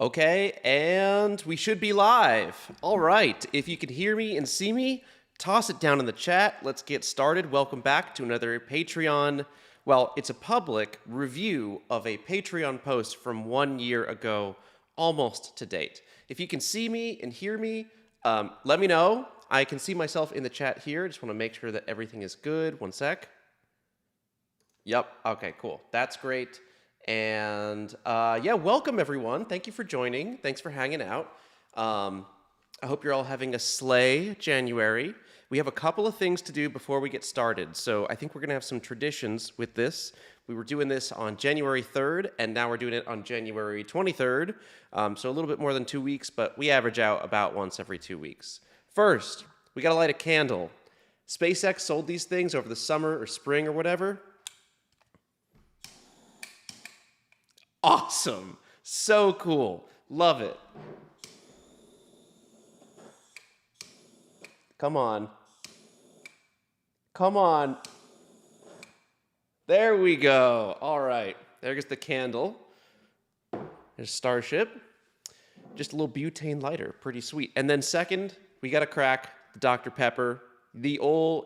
Okay, and we should be live. All right, if you can hear me and see me, toss it down in the chat. Let's get started. Welcome back to another Patreon. Well, it's a public review of a Patreon post from 1 year ago, almost to date. If you can see me and hear me, let me know. I can see myself in the chat here. Just want to make sure that everything is good. One sec. Yep. Okay, cool. That's great. And yeah, welcome everyone. Thank you for joining. Thanks for hanging out. I hope you're all having a slay January. We have a couple of things to do before we get started. So I think we're going to have some traditions with this. We were doing this on January 3rd, and now we're doing it on January 23rd. So a little bit more than 2 weeks, but we average out about once every 2 weeks. First, we got to light a candle. SpaceX sold these things over the summer or spring or whatever. Awesome. So cool. Love it. Come on. Come on. There we go. All right. There goes the candle. There's Starship. Just a little butane lighter. Pretty sweet. And then second, we got to crack the Dr. Pepper. The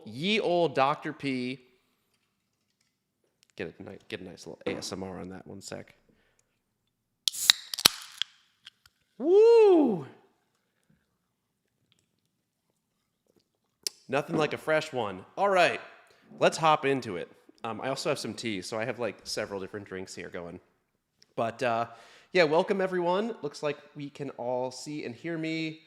ye old Dr. P. Get a nice little ASMR on that one sec. Woo! Nothing like a fresh one. All right, let's hop into it. I also have some tea, so I have like several different drinks here going. But yeah, welcome everyone. Looks like we can all see and hear me.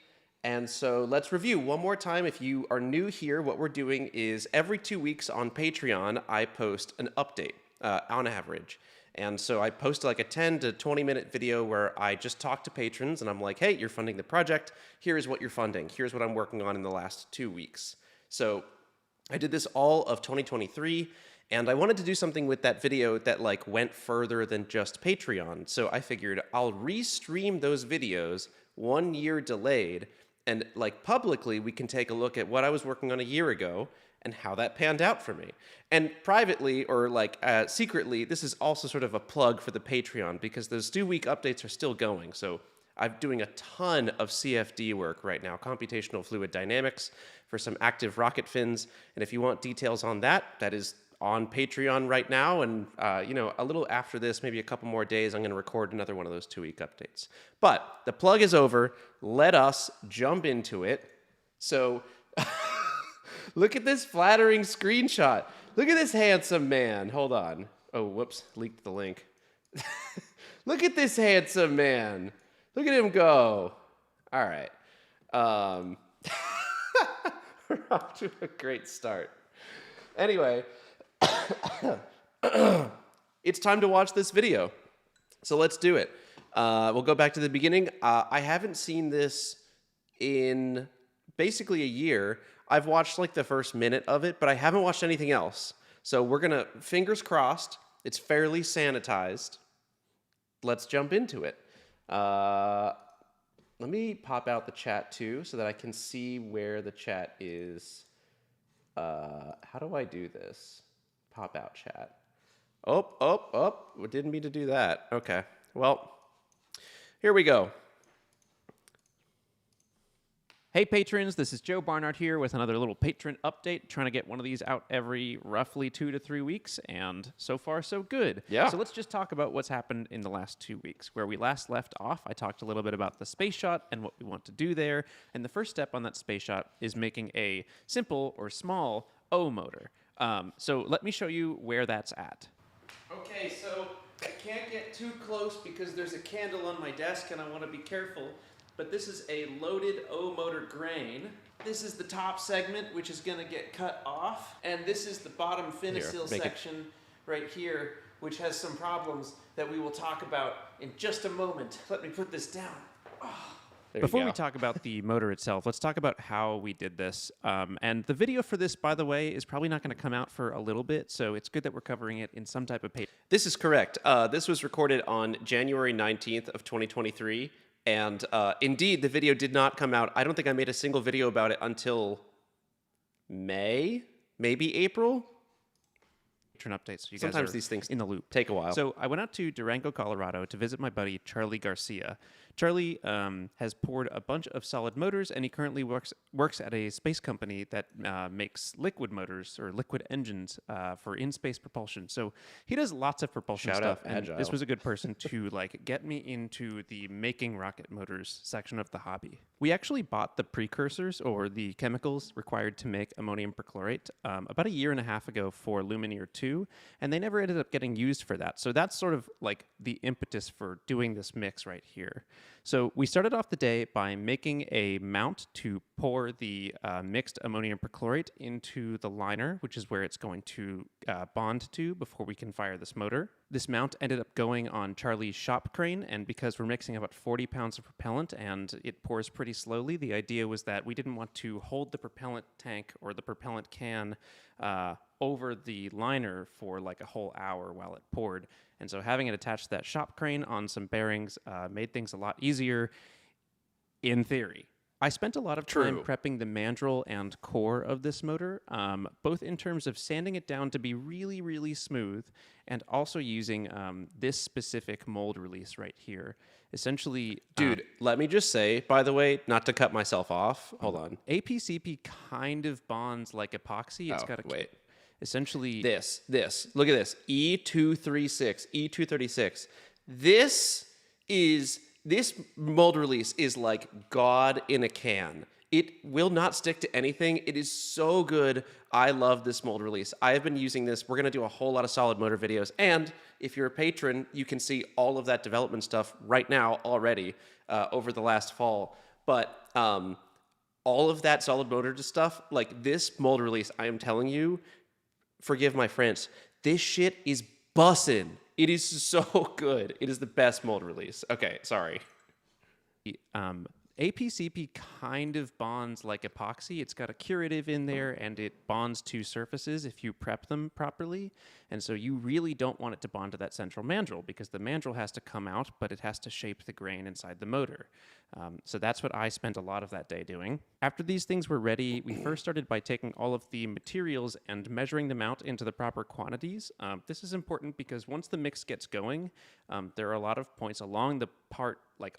And so let's review one more time. If you are new here, what we're doing is every 2 weeks on Patreon, I post an update on average. And so I posted like a 10 to 20 minute video where I just talk to patrons and I'm like, hey, you're funding the project. Here's what you're funding. Here's what I'm working on in the last 2 weeks. So I did this all of 2023 and I wanted to do something with that video that like went further than just Patreon. So I figured I'll restream those videos 1 year delayed and like publicly we can take a look at what I was working on a year ago and how that panned out for me. And privately, or like secretly, this is also sort of a plug for the Patreon because those 2 week updates are still going. So I'm doing a ton of CFD work right now, computational fluid dynamics for some active rocket fins. And if you want details on that, that is on Patreon right now. And you know, a little after this, maybe a couple more days, I'm gonna record another one of those 2 week updates. But the plug is over. Let us jump into it. So look at this flattering screenshot. Look at this handsome man. Hold on. Oh, whoops, leaked the link. Look at this handsome man. Look at him go. All right. We're off to a great start. Anyway, it's time to watch this video. So let's do it. We'll go back to the beginning. I haven't seen this in basically a year. I've watched like the first minute of it, but I haven't watched anything else. So we're gonna, fingers crossed, it's fairly sanitized. Let's jump into it. Let me pop out the chat too so that I can see where the chat is. How do I do this? Pop out chat. Oh, didn't mean to do that. Okay, well, here we go. Hey patrons, this is Joe Barnard here with another little patron update, trying to get one of these out every roughly 2 to 3 weeks, and so far so good. Yeah. So let's just talk about what's happened in the last 2 weeks. Where we last left off, I talked a little bit about the space shot and what we want to do there, and the first step on that space shot is making a simple or small O motor. So let me show you where that's at. Okay, so I can't get too close because there's a candle on my desk and I want to be careful. But this is a loaded O motor grain. This is the top segment, which is going to get cut off. And this is the bottom finicil section right here, which has some problems that we will talk about in just a moment. Let me put this down. Before we talk about the motor itself, let's talk about how we did this. And the video for this, by the way, is probably not going to come out for a little bit, so it's good that we're covering it in some type of page. This is correct. This was recorded on January 19th of 2023. And indeed, the video did not come out. I don't think I made a single video about it until May, maybe April. Patreon updates so you Sometimes guys are these things in the loop. take a while. So I went out to Durango, Colorado to visit my buddy Charlie Garcia. Charlie has poured a bunch of solid motors, and he currently works at a space company that makes liquid motors or liquid engines for in-space propulsion. So he does lots of propulsion Shout stuff, out and Agile. this was a good person to like get me into the making rocket motors section of the hobby. We actually bought the precursors or the chemicals required to make ammonium perchlorate about a year and a half ago for Lumineer 2, and they never ended up getting used for that. So that's sort of like the impetus for doing this mix right here. So we started off the day by making a mount to pour the mixed ammonium perchlorate into the liner, which is where it's going to bond to before we can fire this motor. This mount ended up going on Charlie's shop crane, and because we're mixing about 40 pounds of propellant and it pours pretty slowly, the idea was that we didn't want to hold the propellant tank or the propellant can over the liner for like a whole hour while it poured. And so having it attached to that shop crane on some bearings made things a lot easier in theory. I spent a lot of time prepping the mandrel and core of this motor, both in terms of sanding it down to be really, really smooth and also using this specific mold release right here. Essentially... Dude, let me just say, by the way, not to cut myself off. Hold on. APCP kind of bonds like epoxy. It's got a... Wait. Essentially... This. Look at this. E236. This mold release is like God in a can. It will not stick to anything. It is so good. I love this mold release. I have been using this. We're going to do a whole lot of solid motor videos. And if you're a patron, you can see all of that development stuff right now already over the last fall. But all of that solid motor stuff, like this mold release, I am telling you, forgive my French, this shit is bussin'. It is so good. It is the best mold release. Okay, sorry. APCP kind of bonds like epoxy. It's got a curative in there, and it bonds to surfaces if you prep them properly. And so you really don't want it to bond to that central mandrel because the mandrel has to come out, but it has to shape the grain inside the motor. So that's what I spent a lot of that day doing. After these things were ready, we first started by taking all of the materials and measuring them out into the proper quantities. This is important because once the mix gets going, there are a lot of points along the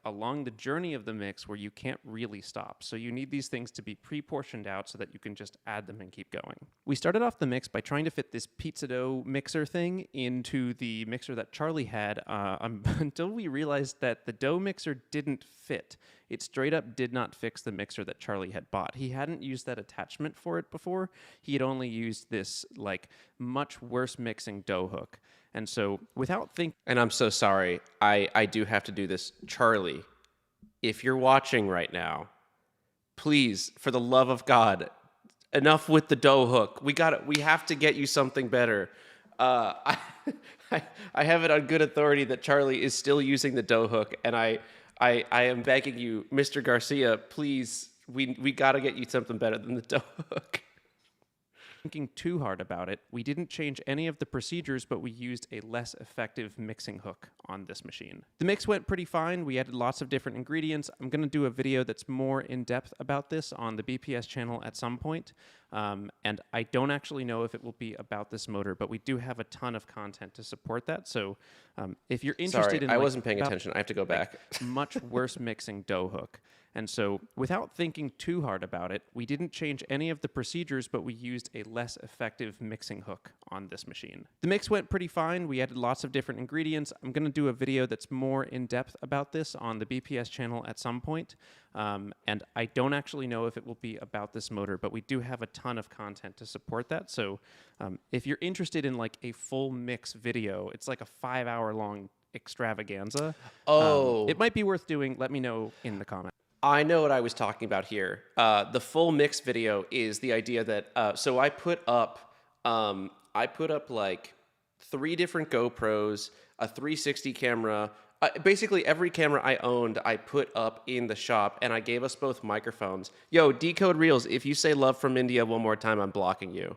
along the journey of the mix where you can't really stop. So you need these things to be pre-portioned out so that you can just add them and keep going. We started off the mix by trying to fit this pizza dough mixer thing into the mixer that Charlie had until we realized that the dough mixer didn't fit. It straight up did not fix the mixer that Charlie had bought. He hadn't used that attachment for it before. He had only used this like much worse mixing dough hook. And so without thinking... And I'm so sorry. I do have to do this. Charlie, if you're watching right now, please, for the love of God, enough with the dough hook. We have to get you something better. I have it on good authority that Charlie is still using the dough hook, and I am begging you, Mr. Garcia, please, we got to get you something better than the dough hook. Thinking too hard about it, we didn't change any of the procedures, but we used a less effective mixing hook on this machine. The mix went pretty fine. We added lots of different ingredients. I'm going to do a video that's more in-depth about this on the BPS channel at some point. And I don't actually know if it will be about this motor, but we do have a ton of content to support that. So if you're interested in... I wasn't paying attention. I have to go back. Much worse mixing dough hook. And so without thinking too hard about it, we didn't change any of the procedures, but we used a less effective mixing hook on this machine. The mix went pretty fine. We added lots of different ingredients. I'm going to do a video that's more in-depth about this on the BPS channel at some point. And I don't actually know if it will be about this motor, but we do have a ton of content to support that. So if you're interested in like a full mix video, it's like a 5-hour long extravaganza. It might be worth doing. Let me know in the comments. I know what I was talking about here. The full mix video is the idea that so I put up like 3 different GoPros, a 360 camera. Basically, every camera I owned, I put up in the shop, and I gave us both microphones. Yo, Decode Reels, if you say love from India one more time, I'm blocking you.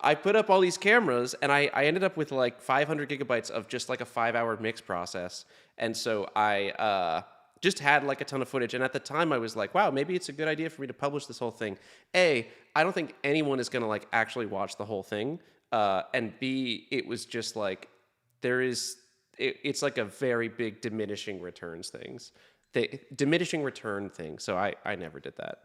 I put up all these cameras, and I ended up with like 500 gigabytes of just like a 5-hour mix process. And so I just had like a ton of footage. And at the time, I was like, wow, maybe it's a good idea for me to publish this whole thing. I don't think anyone is going to like actually watch the whole thing. and B, it was just like it's like a very big diminishing returns things, diminishing return thing. So I never did that.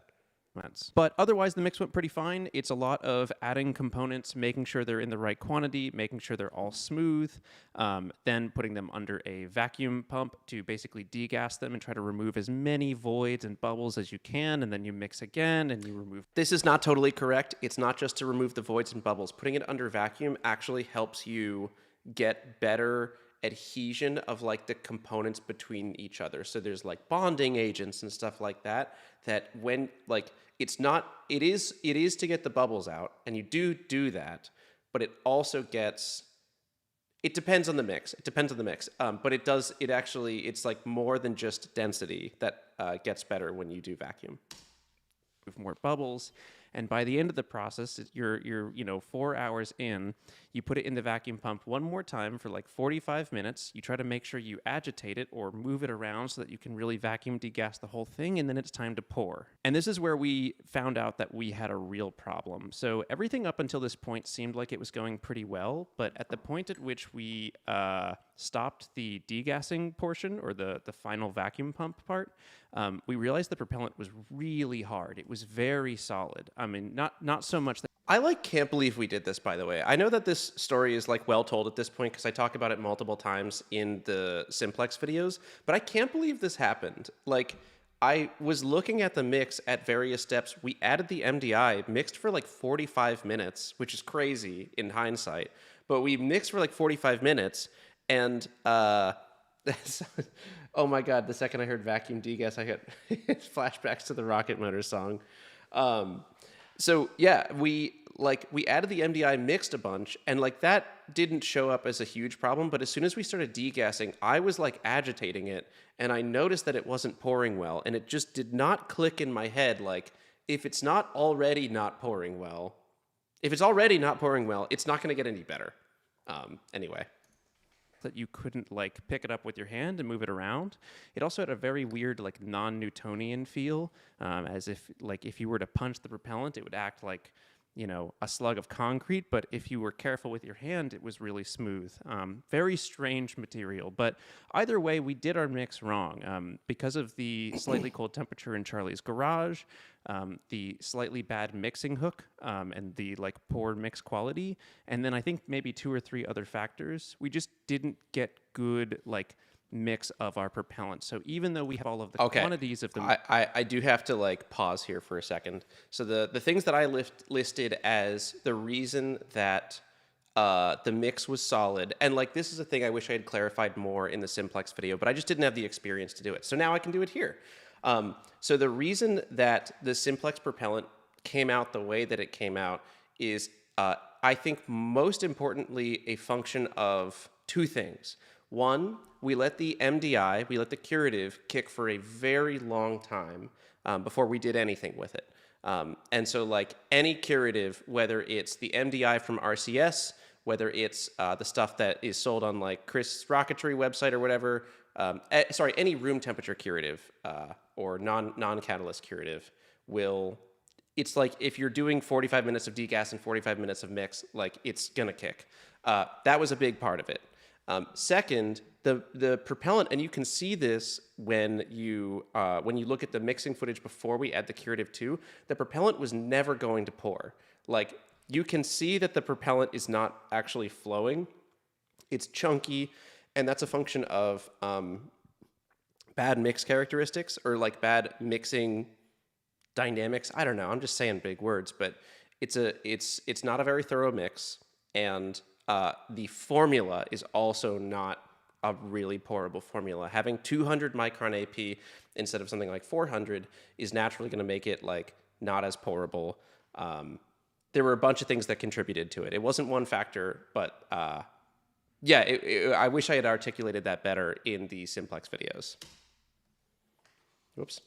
But otherwise, the mix went pretty fine. It's a lot of adding components, making sure they're in the right quantity, making sure they're all smooth, then putting them under a vacuum pump to basically degas them and try to remove as many voids and bubbles as you can, and then you mix again and you remove. This is not totally correct. It's not just to remove the voids and bubbles. Putting it under vacuum actually helps you get better adhesion of like the components between each other. So there's like bonding agents and stuff like that, that when like it is to get the bubbles out, and you do that, but it also gets, it depends on the mix. But it's like more than just density that gets better when you do vacuum. More bubbles, and by the end of the process, you're 4 hours in, you put it in the vacuum pump one more time for like 45 minutes. You try to make sure you agitate it or move it around so that you can really vacuum degas the whole thing, and then it's time to pour. And this is where we found out that we had a real problem. So everything up until this point seemed like it was going pretty well, but at the point at which we stopped the degassing portion, or the final vacuum pump part, we realized the propellant was really hard. It was very solid. I mean, not so much that I can't believe we did this, by the way. I know that this story is like well told at this point because I talk about it multiple times in the Simplex videos, but I can't believe this happened. Like, I was looking at the mix at various steps. We added the MDI, mixed for like 45 minutes, which is crazy in hindsight, but we mixed for like 45 minutes, and oh my god, the second I heard vacuum degas, I got flashbacks to the Rocket Motor song. So yeah, we added the MDI, mixed a bunch, and like that didn't show up as a huge problem. But as soon as we started degassing, I was like agitating it, and I noticed that it wasn't pouring well, and it just did not click in my head. Like, if it's not already not pouring well, it's not going to get any better. Anyway. That you couldn't like pick it up with your hand and move it around. It also had a very weird like non-Newtonian feel, as if you were to punch the propellant, it would act like a slug of concrete, but if you were careful with your hand, it was really smooth. Very strange material, but either way, we did our mix wrong. Because of the slightly cold temperature in Charlie's garage, the slightly bad mixing hook, and the poor mix quality, and then I think maybe 2 or 3 other factors, we just didn't get good mix of our propellant. So even though we have all of the quantities of them, I do have to pause here for a second. So the things that I listed as the reason that the mix was solid, and this is a thing I wish I had clarified more in the Simplex video, but I just didn't have the experience to do it. So now I can do it here. So the reason that the Simplex propellant came out the way that it came out is, I think most importantly, a function of 2 things. One, we let the MDI, we let the curative kick for a very long time before we did anything with it. And so any curative, whether it's the MDI from RCS, whether it's the stuff that is sold on Chris' Rocketry website or whatever, any room temperature curative or non-catalyst curative it's if you're doing 45 minutes of degas and 45 minutes of mix, it's gonna kick. That was a big part of it. Second, the propellant, and you can see this when you look at the mixing footage before we add the curative too, the propellant was never going to pour. You can see that the propellant is not actually flowing. It's chunky, and that's a function of bad mix characteristics or bad mixing dynamics. I don't know. I'm just saying big words, but it's not a very thorough mix, and the formula is also not a really pourable formula. Having 200 micron AP instead of something like 400 is naturally going to make it not as pourable. There were a bunch of things that contributed to it. It wasn't one factor, but I wish I had articulated that better in the Simplex videos. Whoops.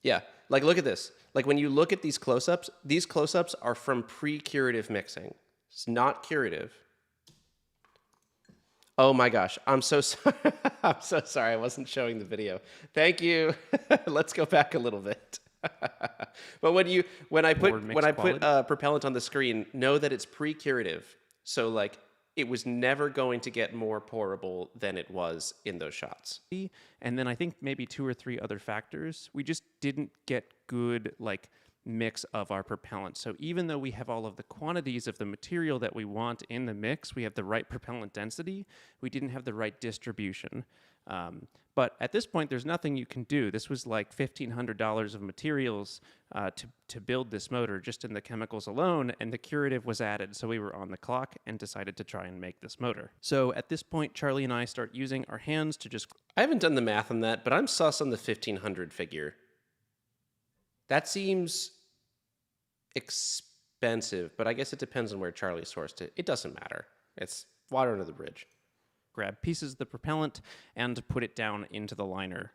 Yeah, look at this. When you look at these close-ups are from pre-curative mixing. It's not curative. Oh my gosh, I'm so sorry. I'm so sorry. I wasn't showing the video. Thank you. Let's go back a little bit. But when I Or mixed put quality? propellant on the screen, know that it's pre-curative. So like it was never going to get more pourable than it was in those shots. And then I think maybe two or three other factors. We just didn't get good like mix of our propellant. So even though we have all of the quantities of the material that we want in the mix, we have the right propellant density, we didn't have the right distribution. But at this point, there's nothing you can do. This was like $1,500 of materials to build this motor just in the chemicals alone, and the curative was added. So we were on the clock and decided to try and make this motor. So at this point, Charlie and I start using our hands to just I haven't done the math on that, but I'm sus on the 1500 figure. That seems expensive, but I guess it depends on where Charlie sourced it. It doesn't matter. It's water under the bridge. grab pieces of the propellant and put it down into the liner.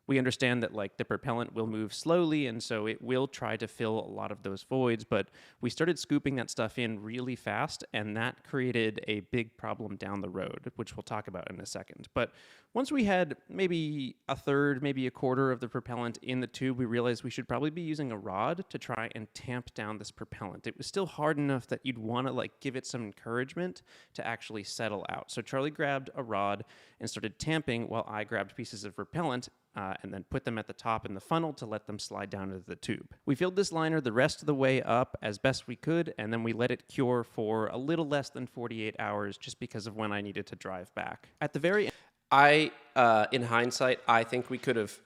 We understand that like the propellant will move slowly, and so it will try to fill a lot of those voids, but we started scooping that stuff in really fast, and that created a big problem down the road, which we'll talk about in a second. But once we had maybe a third, maybe a quarter of the propellant in the tube, we realized we should probably be using a rod to try and tamp down this propellant. It was still hard enough that you'd want to like give it some encouragement to actually settle out. So Charlie grabbed a rod and started tamping while I grabbed pieces of repellent and then put them at the top in the funnel to let them slide down into the tube. We filled this liner the rest of the way up as best we could, and then we let it cure for a little less than 48 hours just because of when I needed to drive back. At the very end, In hindsight, I think we could have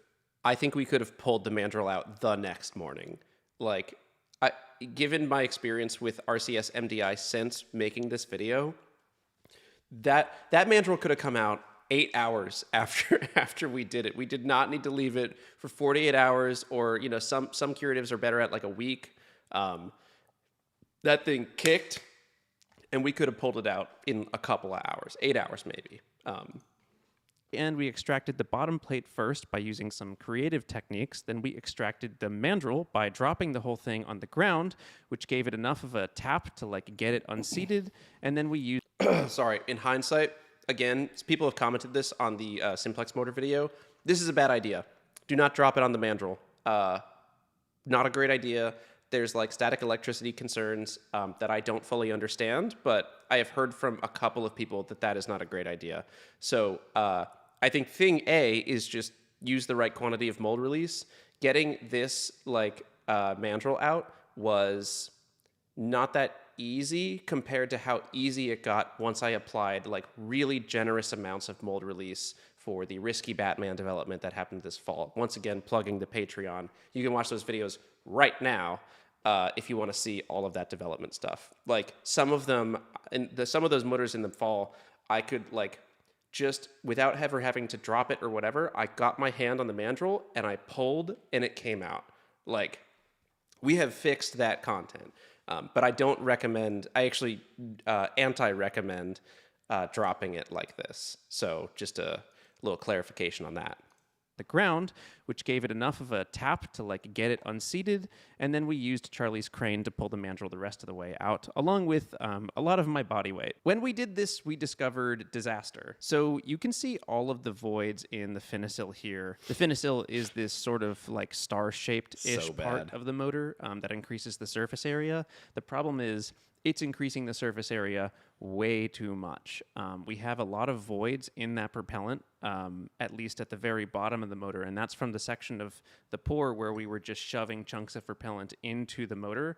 pulled the mandrel out the next morning. Like, given my experience with RCS MDI since making this video, that mandrel could have come out 8 hours after we did it. We did not need to leave it for 48 hours, or some curatives are better at like a week. That thing kicked, and we could have pulled it out in a couple of hours, 8 hours maybe. And we extracted the bottom plate first by using some creative techniques. Then we extracted the mandrel by dropping the whole thing on the ground, which gave it enough of a tap to like get it unseated. And then we used Sorry, in hindsight, again, people have commented this on the Simplex motor video. This is a bad idea. Do not drop it on the mandrel. Not a great idea. There's like static electricity concerns that I don't fully understand, but I have heard from a couple of people that is not a great idea. So I think thing A is just use the right quantity of mold release. Getting this like mandrel out was not that easy compared to how easy it got once I applied like really generous amounts of mold release for the Risky Batman development that happened this fall. Once again, plugging the Patreon. You can watch those videos right now if you want to see all of that development stuff. Like some of them, some of those motors in the fall, I could like just without ever having to drop it or whatever, I got my hand on the mandrel and I pulled and it came out. Like we have fixed that content. But I don't recommend, I actually anti-recommend dropping it like this. So just a little clarification on that. the ground, which gave it enough of a tap to like get it unseated, and then we used Charlie's crane to pull the mandrel the rest of the way out, along with a lot of my body weight. When we did this, we discovered disaster. So you can see all of the voids in the finicill here. The finicill is this sort of like star-shaped-ish So part bad. of the motor that increases the surface area. The problem is it's increasing the surface area way too much. We have a lot of voids in that propellant, at least at the very bottom of the motor, and that's from the section of the pour where we were just shoving chunks of propellant into the motor,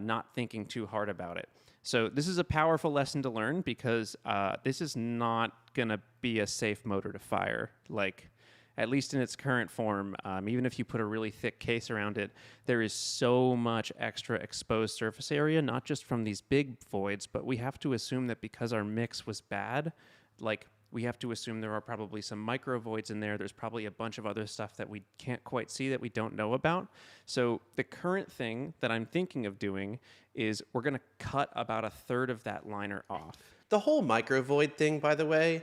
not thinking too hard about it. So this is a powerful lesson to learn because this is not going to be a safe motor to fire. Like, at least in its current form, even if you put a really thick case around it, there is so much extra exposed surface area, not just from these big voids, but we have to assume that because our mix was bad, like we have to assume there are probably some micro voids in there. There's probably a bunch of other stuff that we can't quite see that we don't know about. So the current thing that I'm thinking of doing is we're going to cut about a third of that liner off. The whole microvoid thing, by the way,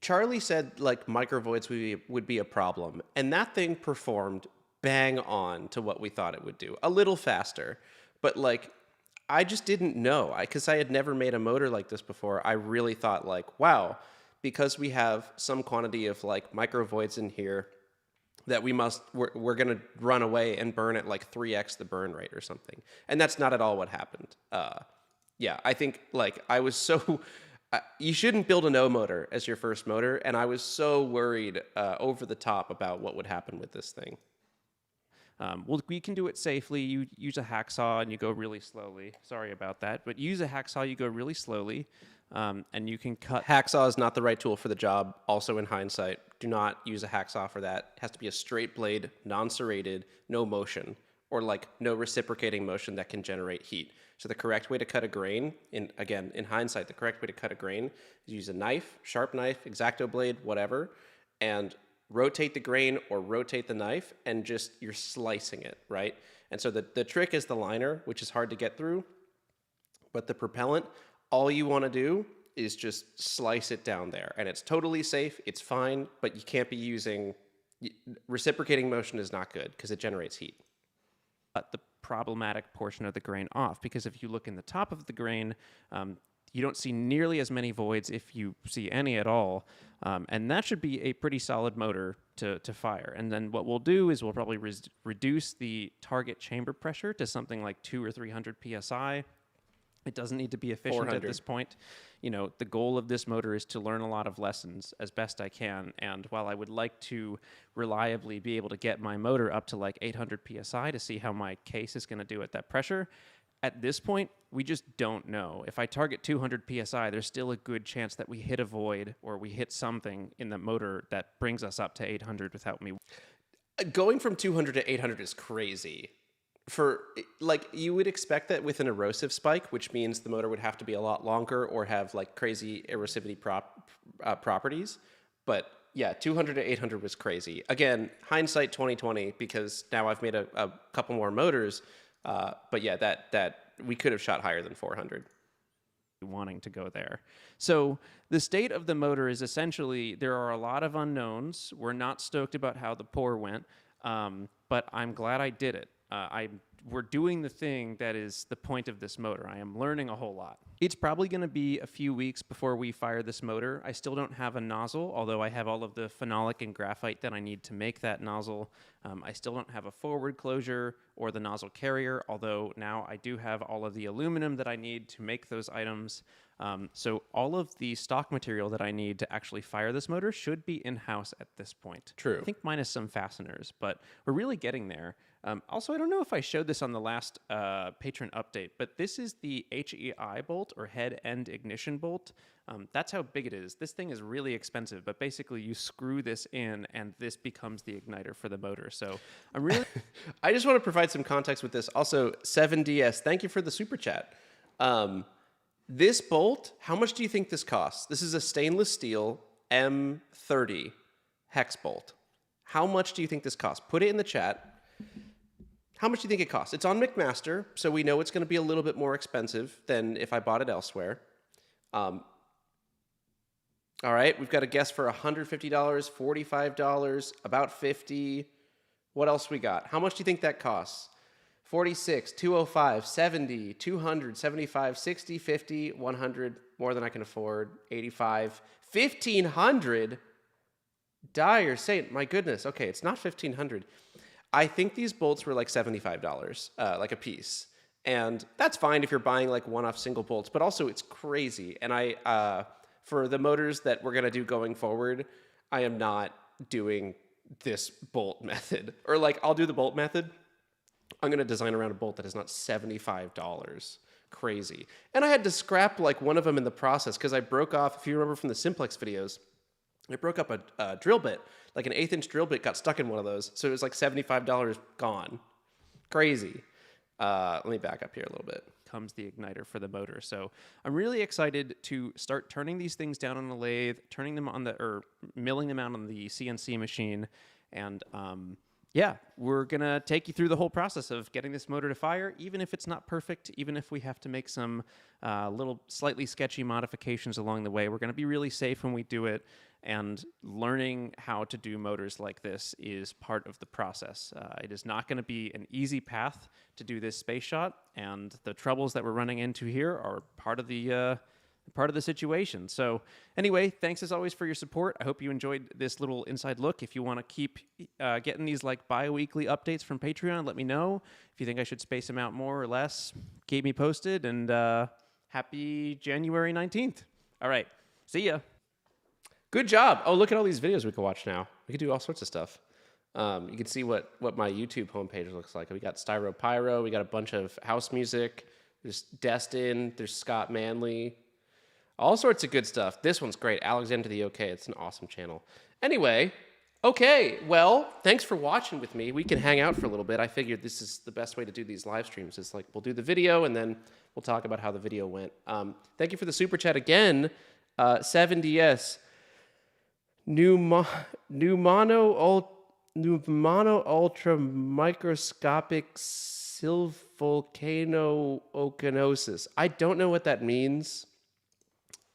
Charlie said like microvoids would be a problem, and that thing performed bang on to what we thought it would do. A little faster, but like I just didn't know. Because I had never made a motor like this before. I really thought like, wow, because we have some quantity of like micro voids in here that we're going to run away and burn at like 3x the burn rate or something. And that's not at all what happened. Yeah, I think like I was so you shouldn't build an O motor as your first motor, and I was so worried over the top about what would happen with this thing. Well, we can do it safely. You use a hacksaw and you go really slowly. Sorry about that, but use a hacksaw, you go really slowly, and you can cut. Hacksaw is not the right tool for the job. Also, in hindsight, do not use a hacksaw for that. It has to be a straight blade, non-serrated, no motion, or like no reciprocating motion that can generate heat. So the correct way to cut a grain, in hindsight, the correct way to cut a grain is use a knife, sharp knife, X-Acto blade, whatever, and rotate the grain or rotate the knife, and just you're slicing it, right? And so the trick is the liner, which is hard to get through, but the propellant, all you want to do is just slice it down there, and it's totally safe, it's fine, but you can't be using reciprocating motion is not good because it generates heat. The problematic portion of the grain off, because if you look in the top of the grain, you don't see nearly as many voids, if you see any at all, and that should be a pretty solid motor to fire. And then what we'll do is we'll probably reduce the target chamber pressure to something like 200 or 300 psi. It doesn't need to be efficient 400. at this point. You know, the goal of this motor is to learn a lot of lessons as best I can. And while I would like to reliably be able to get my motor up to like 800 psi to see how my case is going to do at that pressure, at this point, we just don't know. If I target 200 psi, there's still a good chance that we hit a void or we hit something in the motor that brings us up to 800 without me. Going from 200 to 800 is crazy. For like, you would expect that with an erosive spike, which means the motor would have to be a lot longer or have like crazy erosivity properties. But yeah, 200 to 800 was crazy. Again, hindsight 2020, because now I've made a couple more motors. But yeah, that we could have shot higher than 400. Wanting to go there. So the state of the motor is essentially there are a lot of unknowns. We're not stoked about how the pour went, but I'm glad I did it. We're doing the thing that is the point of this motor. I am learning a whole lot. It's probably going to be a few weeks before we fire this motor. I still don't have a nozzle, although I have all of the phenolic and graphite that I need to make that nozzle. I still don't have a forward closure or the nozzle carrier, although now I do have all of the aluminum that I need to make those items. So all of the stock material that I need to actually fire this motor should be in-house at this point. True. I think minus some fasteners, but we're really getting there. Also, I don't know if I showed this on the last patron update, but this is the HEI bolt, or head end ignition bolt. That's how big it is. This thing is really expensive, but basically you screw this in and this becomes the igniter for the motor. So I'm really... I just want to provide some context with this. Also, 7DS, thank you for the super chat. This bolt, how much do you think this costs? This is a stainless steel M30 hex bolt. How much do you think this costs? Put it in the chat. How much do you think it costs? It's on McMaster, so we know it's going to be a little bit more expensive than if I bought it elsewhere. All right, we've got a guess for $150, $45, about $50. What else we got? How much do you think that costs? 46, 205, 70, 200, 75, 60, 50, 100, more than I can afford, 85, 1,500. Dire saint, my goodness. Okay, it's not 1,500. I think these bolts were like $75, like a piece. And that's fine if you're buying like one-off single bolts, but also it's crazy. And for the motors that we're gonna do going forward, I am not doing this bolt method. Or like, I'll do the bolt method. I'm gonna design around a bolt that is not $75. Crazy. And I had to scrap like one of them in the process because I broke off, if you remember from the Simplex videos, I broke up a drill bit, like an 1/8-inch drill bit got stuck in one of those. So it was like $75 gone. Crazy. Let me back up here a little bit. Comes the igniter for the motor. So I'm really excited to start turning these things down on the lathe, turning them on or milling them out on the CNC machine. And yeah, we're going to take you through the whole process of getting this motor to fire, even if it's not perfect, even if we have to make some little slightly sketchy modifications along the way. We're going to be really safe when we do it. and learning how to do motors like this is part of the process. It is not going to be an easy path to do this space shot, and the troubles that we're running into here are part of the situation. So anyway, thanks as always for your support. I hope you enjoyed this little inside look. If you want to keep getting these like bi-weekly updates from Patreon, let me know. If you think I should space them out more or less, keep me posted, and happy January 19th. All right, see ya. Good job. Oh, look at all these videos we can watch now. We can do all sorts of stuff. You can see what my YouTube homepage looks like. We got Styro Pyro. We got a bunch of house music. There's Destin. There's Scott Manley. All sorts of good stuff. This one's great. Alexander the OK. It's an awesome channel. Anyway, okay. Well, thanks for watching with me. We can hang out for a little bit. I figured this is the best way to do these live streams. It's like we'll do the video and then we'll talk about how the video went. Thank you for the super chat again. 7DS. Pneumano ultra microscopic silvolcano ocanosis. I don't know what that means.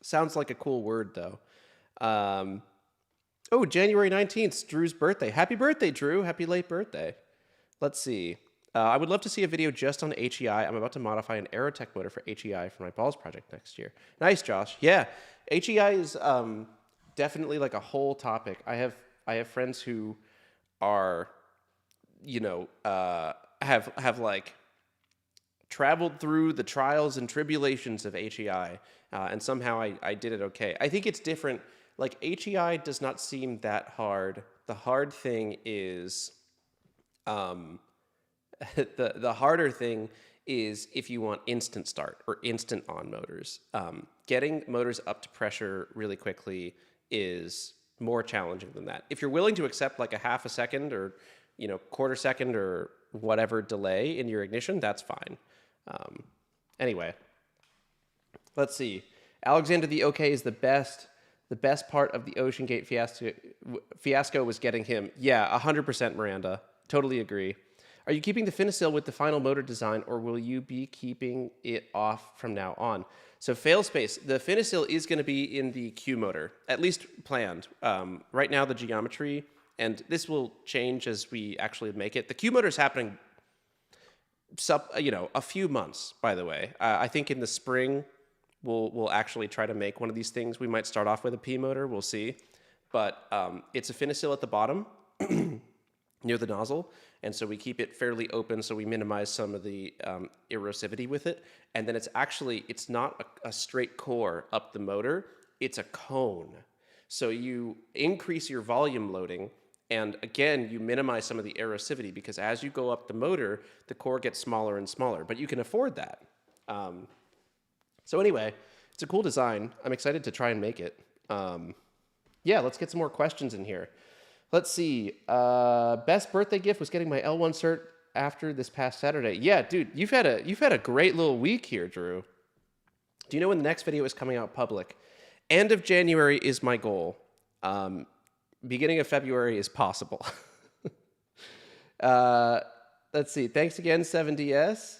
Sounds like a cool word, though. Oh, January 19th, Drew's birthday. Happy birthday, Drew. Happy late birthday. Let's see. I would love to see a video just on HEI. I'm about to modify an Aerotech motor for HEI for my balls project next year. Nice, Josh. Yeah, HEI is definitely like a whole topic. I have friends who are, have like traveled through the trials and tribulations of HEI, and somehow I did it okay. I think it's different. Like HEI does not seem that hard. The hard thing is, the harder thing is if you want instant start or instant on motors. Getting motors up to pressure really quickly is more challenging than that. If you're willing to accept like a half a second or quarter second or whatever delay in your ignition, that's fine. Anyway, let's see. Alexander the OK is the best. The best part of the Ocean Gate fiasco was getting him. Yeah, 100% Miranda. Totally agree. Are you keeping the Finicil with the final motor design, or will you be keeping it off from now on? So failspace, the Finicil is going to be in the Q motor, at least planned. Right now, the geometry, and this will change as we actually make it. The Q motor is happening, a few months, by the way. I think in the spring, we'll actually try to make one of these things. We might start off with a P motor. We'll see. But it's a Finicil at the bottom near the nozzle. And so we keep it fairly open so we minimize some of the erosivity with it. And then it's not a straight core up the motor. It's a cone. So you increase your volume loading. And again, you minimize some of the erosivity because as you go up the motor, the core gets smaller and smaller. But you can afford that. So anyway, it's a cool design. I'm excited to try and make it. Yeah, let's get some more questions in here. Let's see. Best birthday gift was getting my L1 cert after this past Saturday. Yeah, dude, you've had a great little week here, Drew. Do you know when the next video is coming out public? End of January is my goal. Beginning of February is possible. Let's see. Thanks again, 7DS.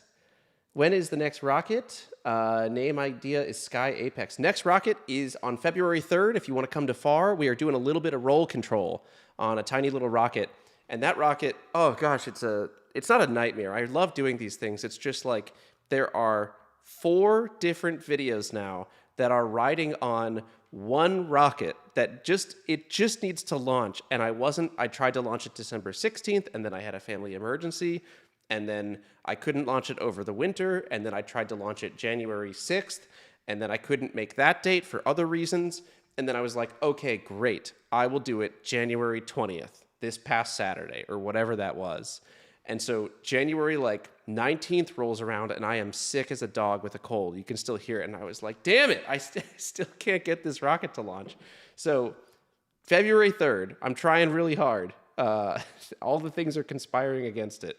When is the next rocket? Name idea is Sky Apex. Next rocket is on February 3rd. If you want to come to FAR, we are doing a little bit of roll control on a tiny little rocket. And that rocket, oh gosh, it's not a nightmare. I love doing these things. It's just like there are 4 different videos now that are riding on one rocket that just needs to launch. And I tried to launch it December 16th, and then I had a family emergency. And then I couldn't launch it over the winter, and then I tried to launch it January 6th, and then I couldn't make that date for other reasons, and then I was like, okay, great, I will do it January 20th, this past Saturday, or whatever that was. And so January 19th rolls around, and I am sick as a dog with a cold. You can still hear it, and I was like, damn it, I still can't get this rocket to launch. So February 3rd, I'm trying really hard. All the things are conspiring against it.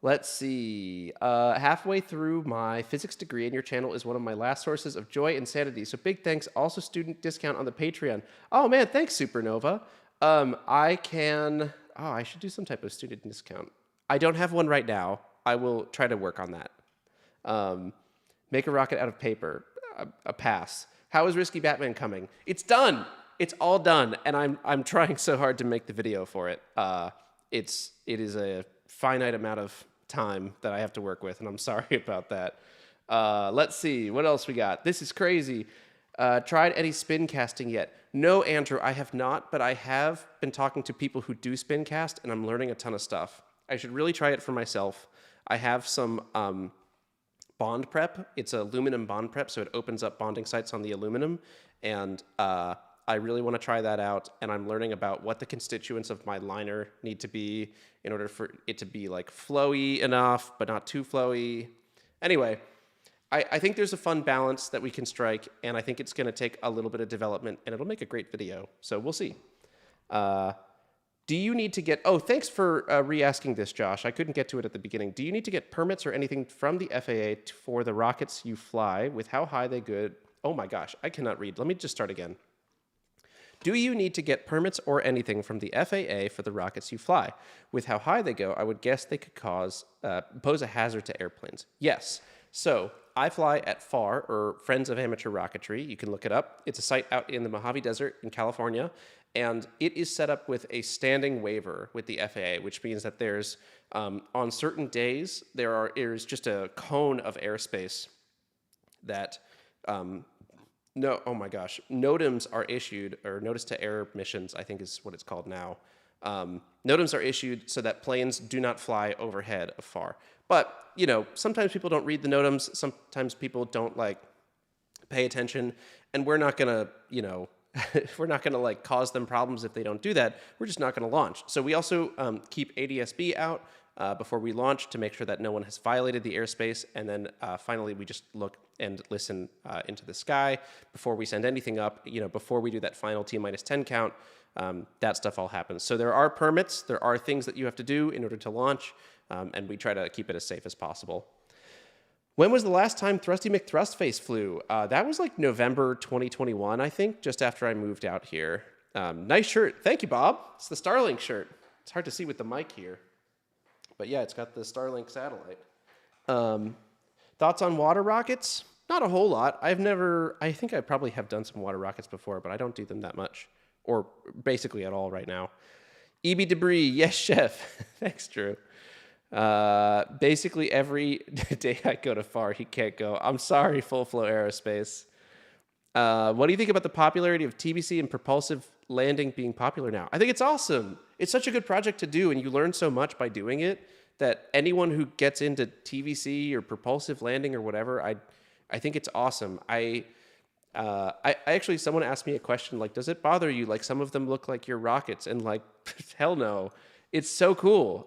Let's see. Halfway through my physics degree, and your channel is one of my last sources of joy and sanity. So big thanks. Also, student discount on the Patreon. Oh man, thanks, Supernova. I should do some type of student discount. I don't have one right now. I will try to work on that. Make a rocket out of paper. A pass. How is Risky Batman coming? It's done. It's all done, and I'm trying so hard to make the video for it. It is a finite amount of time that I have to work with, and I'm sorry about that. Let's see what else we got. This is crazy. Tried any spin casting yet? No, Andrew, I have not, but I have been talking to people who do spin cast, and I'm learning a ton of stuff. I should really try it for myself. I have some bond prep. It's aluminum bond prep, so it opens up bonding sites on the aluminum, and I really want to try that out, and I'm learning about what the constituents of my liner need to be in order for it to be like flowy enough, but not too flowy. Anyway, I think there's a fun balance that we can strike, and I think it's going to take a little bit of development, and it'll make a great video, so we'll see. Do you need to get... Oh, thanks for re-asking this, Josh. I couldn't get to it at the beginning. Do you need to get permits or anything from the FAA for the rockets you fly with how high they go? Oh my gosh, I cannot read. Let me just start again. Do you need to get permits or anything from the FAA for the rockets you fly? With how high they go, I would guess they could pose a hazard to airplanes. Yes. So I fly at FAR, or Friends of Amateur Rocketry. You can look it up. It's a site out in the Mojave Desert in California, and it is set up with a standing waiver with the FAA, which means that there's, on certain days, there's just a cone of airspace that... No, oh my gosh. NOTAMs are issued, or Notice to Air Missions, I think is what it's called now. NOTAMs are issued so that planes do not fly overhead of FAR. But, you know, sometimes people don't read the NOTAMs, sometimes people don't, like, pay attention, and we're not gonna, you know, we're not gonna, like, cause them problems if they don't do that. We're just not gonna launch. So we also keep ADS-B out before we launch to make sure that no one has violated the airspace, and then finally we just look and listen into the sky before we send anything up. You know, before we do that final T-10 count, that stuff all happens. So there are permits, there are things that you have to do in order to launch, and we try to keep it as safe as possible. When was the last time Thrusty McThrustface flew? That was like November 2021, I think, just after I moved out here. Nice shirt. Thank you, Bob. It's the Starlink shirt. It's hard to see with the mic here. But yeah, it's got the Starlink satellite. Thoughts on water rockets? Not a whole lot. I think I probably have done some water rockets before, but I don't do them that much. Or basically at all right now. EB Debris, yes, chef. Thanks, Drew. Basically every day I go to FAR, he can't go. I'm sorry, Full Flow Aerospace. What do you think about the popularity of TBC and propulsive landing being popular now? I think it's awesome. It's such a good project to do, and you learn so much by doing it that anyone who gets into TVC or propulsive landing or whatever, I think it's awesome. I actually, someone asked me a question like, does it bother you? Like, some of them look like your rockets, and like, hell no. It's so cool.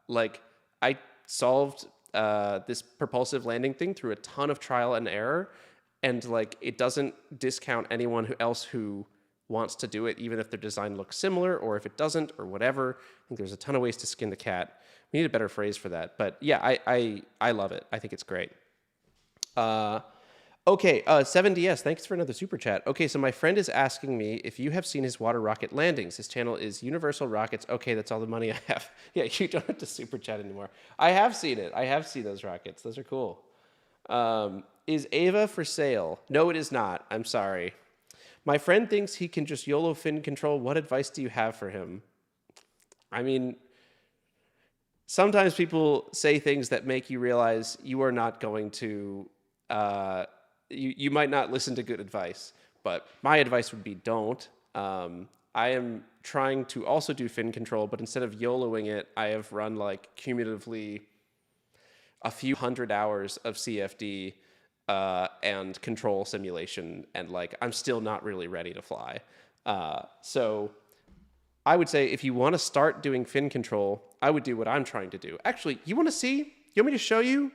Like, I solved this propulsive landing thing through a ton of trial and error, and like, it doesn't discount anyone else who wants to do it, even if their design looks similar, or if it doesn't, or whatever. I think there's a ton of ways to skin the cat. We need a better phrase for that, but yeah, I love it. I think it's great. Okay, 7DS, thanks for another super chat. Okay, so my friend is asking me if you have seen his water rocket landings. His channel is Universal Rockets. Okay, that's all the money I have. Yeah, you don't have to super chat anymore. I have seen it. I have seen those rockets. Those are cool. Is Ava for sale? No, it is not. I'm sorry. My friend thinks he can just YOLO fin control. What advice do you have for him? I mean, sometimes people say things that make you realize you are not going to... You might not listen to good advice, but my advice would be don't. I am trying to also do fin control, but instead of YOLOing it, I have run like cumulatively a few hundred hours of CFD and control simulation, and like I'm still not really ready to fly. So I would say if you want to start doing fin control, I would do what I'm trying to do. Actually, you want to see? You want me to show you?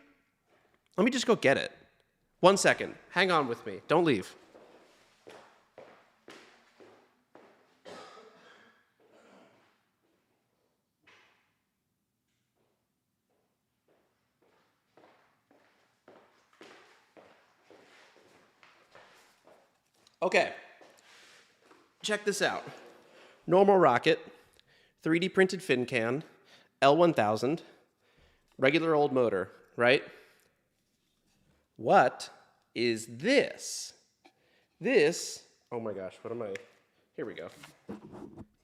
Let me just go get it. 1 second. Hang on with me. Don't leave. Okay. Check this out. Normal rocket, 3D printed fin can, L1000, regular old motor, right? What is this. This, oh my gosh, what am I? Here we go.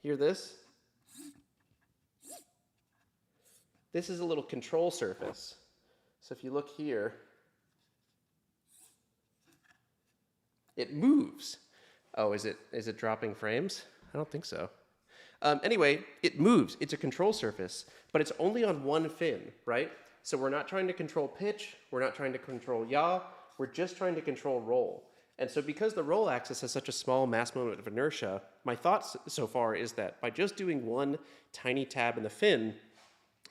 Hear this? This is a little control surface. So if you look here, it moves. Oh, is it dropping frames? I don't think so. Anyway, it moves. It's a control surface, but it's only on one fin, right? So we're not trying to control pitch. We're not trying to control yaw. We're just trying to control roll. And so because the roll axis has such a small mass moment of inertia, my thought so far is that by just doing one tiny tab in the fin,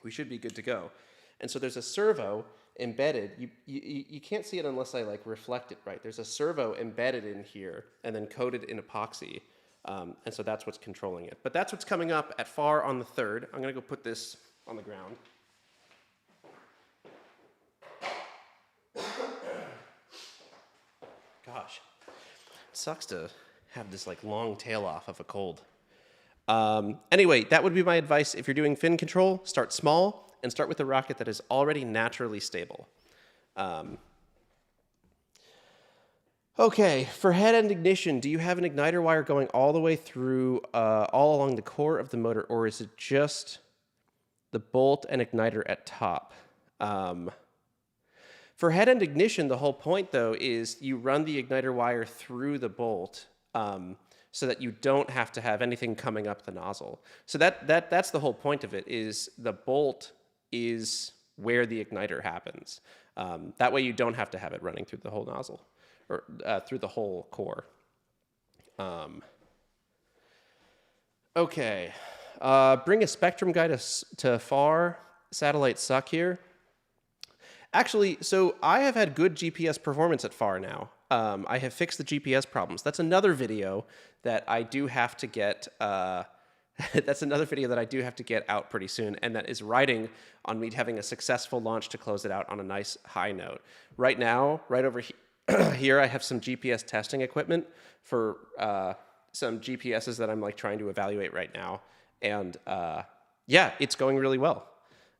we should be good to go. And so there's a servo embedded. You can't see it unless I like reflect it, right? There's a servo embedded in here and then coated in epoxy. And so that's what's controlling it. But that's what's coming up at FAR on the 3rd. I'm going to go put this on the ground. Gosh, it sucks to have this like long tail off of a cold. Anyway, that would be my advice. If you're doing fin control, start small and start with a rocket that is already naturally stable. Okay, for head-end ignition, do you have an igniter wire going all the way through, all along the core of the motor, or is it just the bolt and igniter at top? For head-end ignition, the whole point, though, is you run the igniter wire through the bolt so that you don't have to have anything coming up the nozzle. So that's the whole point of it, is the bolt is where the igniter happens. That way you don't have to have it running through the whole nozzle, or through the whole core. Okay, bring a spectrum guy to FAR. Satellites suck here. Actually, so I have had good GPS performance at FAR now. I have fixed the GPS problems. That's another video that I do have to get. That's another video that I do have to get out pretty soon, and that is riding on me having a successful launch to close it out on a nice high note. Right now, right over here, I have some GPS testing equipment for some GPSs that I'm like trying to evaluate right now, and yeah, it's going really well.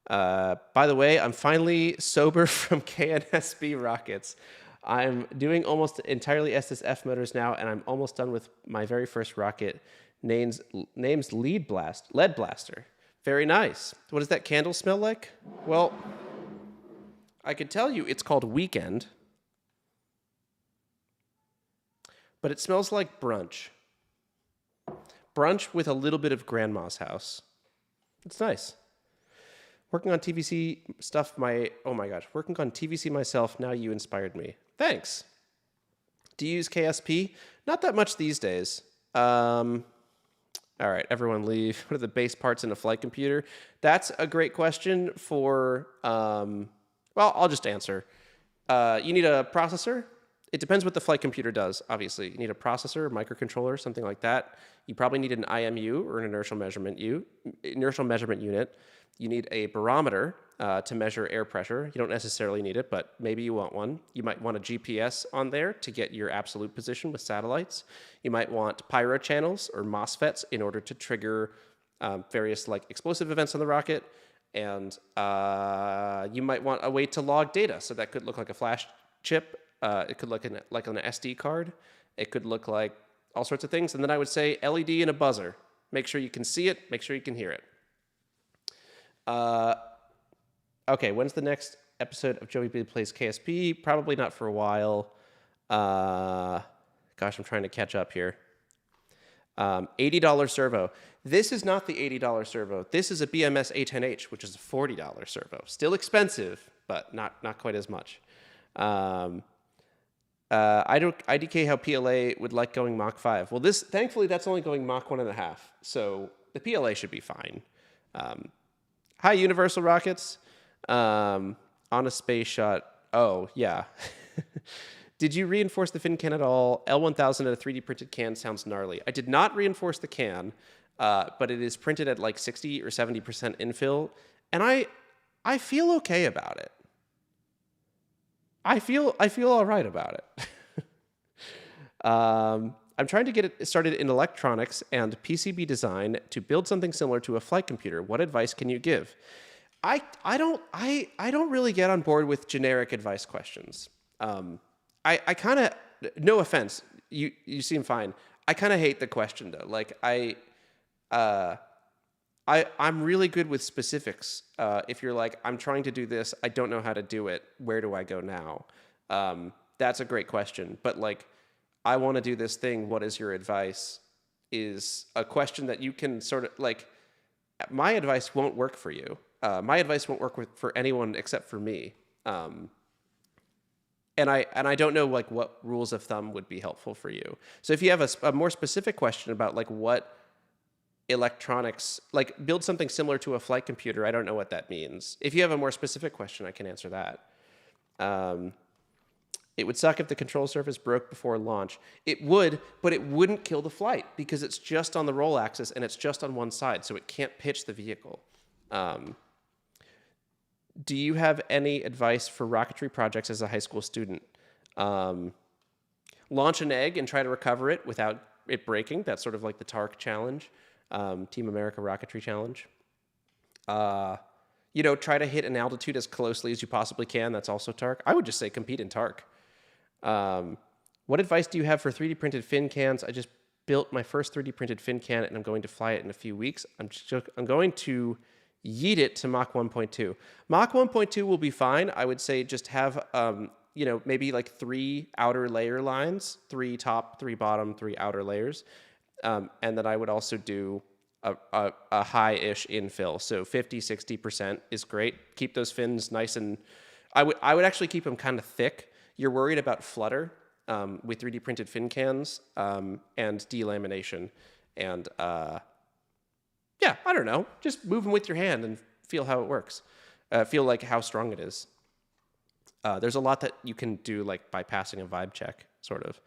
By the way, I'm finally sober from KNSB rockets. I'm doing almost entirely SSF motors now, and I'm almost done with my very first rocket, name's Lead Blaster. Very nice. What does that candle smell like? Well, I could tell you it's called Weekend, but it smells like brunch. Brunch with a little bit of Grandma's house. It's nice. Working on TVC stuff, oh my gosh, working on TVC myself, now you inspired me. Thanks. Do you use KSP? Not that much these days. All right, everyone leave. What are the base parts in a flight computer? That's a great question for, well, I'll just answer. You need a processor. It depends what the flight computer does, obviously. You need a processor, microcontroller, something like that. You probably need an IMU, or an inertial measurement unit. You need a barometer to measure air pressure. You don't necessarily need it, but maybe you want one. You might want a GPS on there to get your absolute position with satellites. You might want pyro channels or MOSFETs in order to trigger various like explosive events on the rocket. And you might want a way to log data. So that could look like a flash chip. It could look like an SD card. It could look like all sorts of things. And then I would say LED and a buzzer. Make sure you can see it. Make sure you can hear it. Okay, when's the next episode of Joey B Plays KSP? Probably not for a while. Gosh, I'm trying to catch up here. $80 servo. This is not the $80 servo. This is a BMS A10H, which is a $40 servo. Still expensive, but not quite as much. IDK how PLA would like going Mach 5. Well, thankfully, that's only going Mach 1.5. So the PLA should be fine. Hi, Universal Rockets. On a space shot. Oh, yeah. Did you reinforce the fin can at all? L1000 at a 3D printed can sounds gnarly. I did not reinforce the can, but it is printed at like 60 or 70% infill, and I feel okay about it. I feel all right about it. I'm trying to get it started in electronics and PCB design to build something similar to a flight computer. What advice can you give? I don't really get on board with generic advice questions. I kind of, no offense, you seem fine. I kind of hate the question though. Like I'm really good with specifics. If you're like, I'm trying to do this, I don't know how to do it. Where do I go now? That's a great question. But like, I want to do this thing. What is your advice? Is a question that you can sort of like. My advice won't work for you. My advice won't work for anyone except for me. And I don't know like what rules of thumb would be helpful for you. So if you have a more specific question about like what electronics, like build something similar to a flight computer, I don't know what that means. If you have a more specific question, I can answer that. It would suck if the control surface broke before launch. It would, but it wouldn't kill the flight because it's just on the roll axis and it's just on one side, so it can't pitch the vehicle. Do you have any advice for rocketry projects as a high school student? Launch an egg and try to recover it without it breaking. That's sort of like the TARC challenge, Team America Rocketry Challenge. Try to hit an altitude as closely as you possibly can. That's also TARC. I would just say compete in TARC. What advice do you have for 3D printed fin cans? I just built my first 3D printed fin can and I'm going to fly it in a few weeks. I'm going to yeet it to Mach 1.2. Mach 1.2 will be fine. I would say just have, maybe like 3 outer layer lines, 3 top, 3 bottom, 3 outer layers. And then I would also do a high-ish infill. So 50, 60% is great. Keep those fins nice and... I would actually keep them kind of thick. You're worried about flutter with 3D printed fin cans and delamination. And I don't know. Just move them with your hand and feel how it works. Feel like how strong it is. There's a lot that you can do like by passing a vibe check, sort of.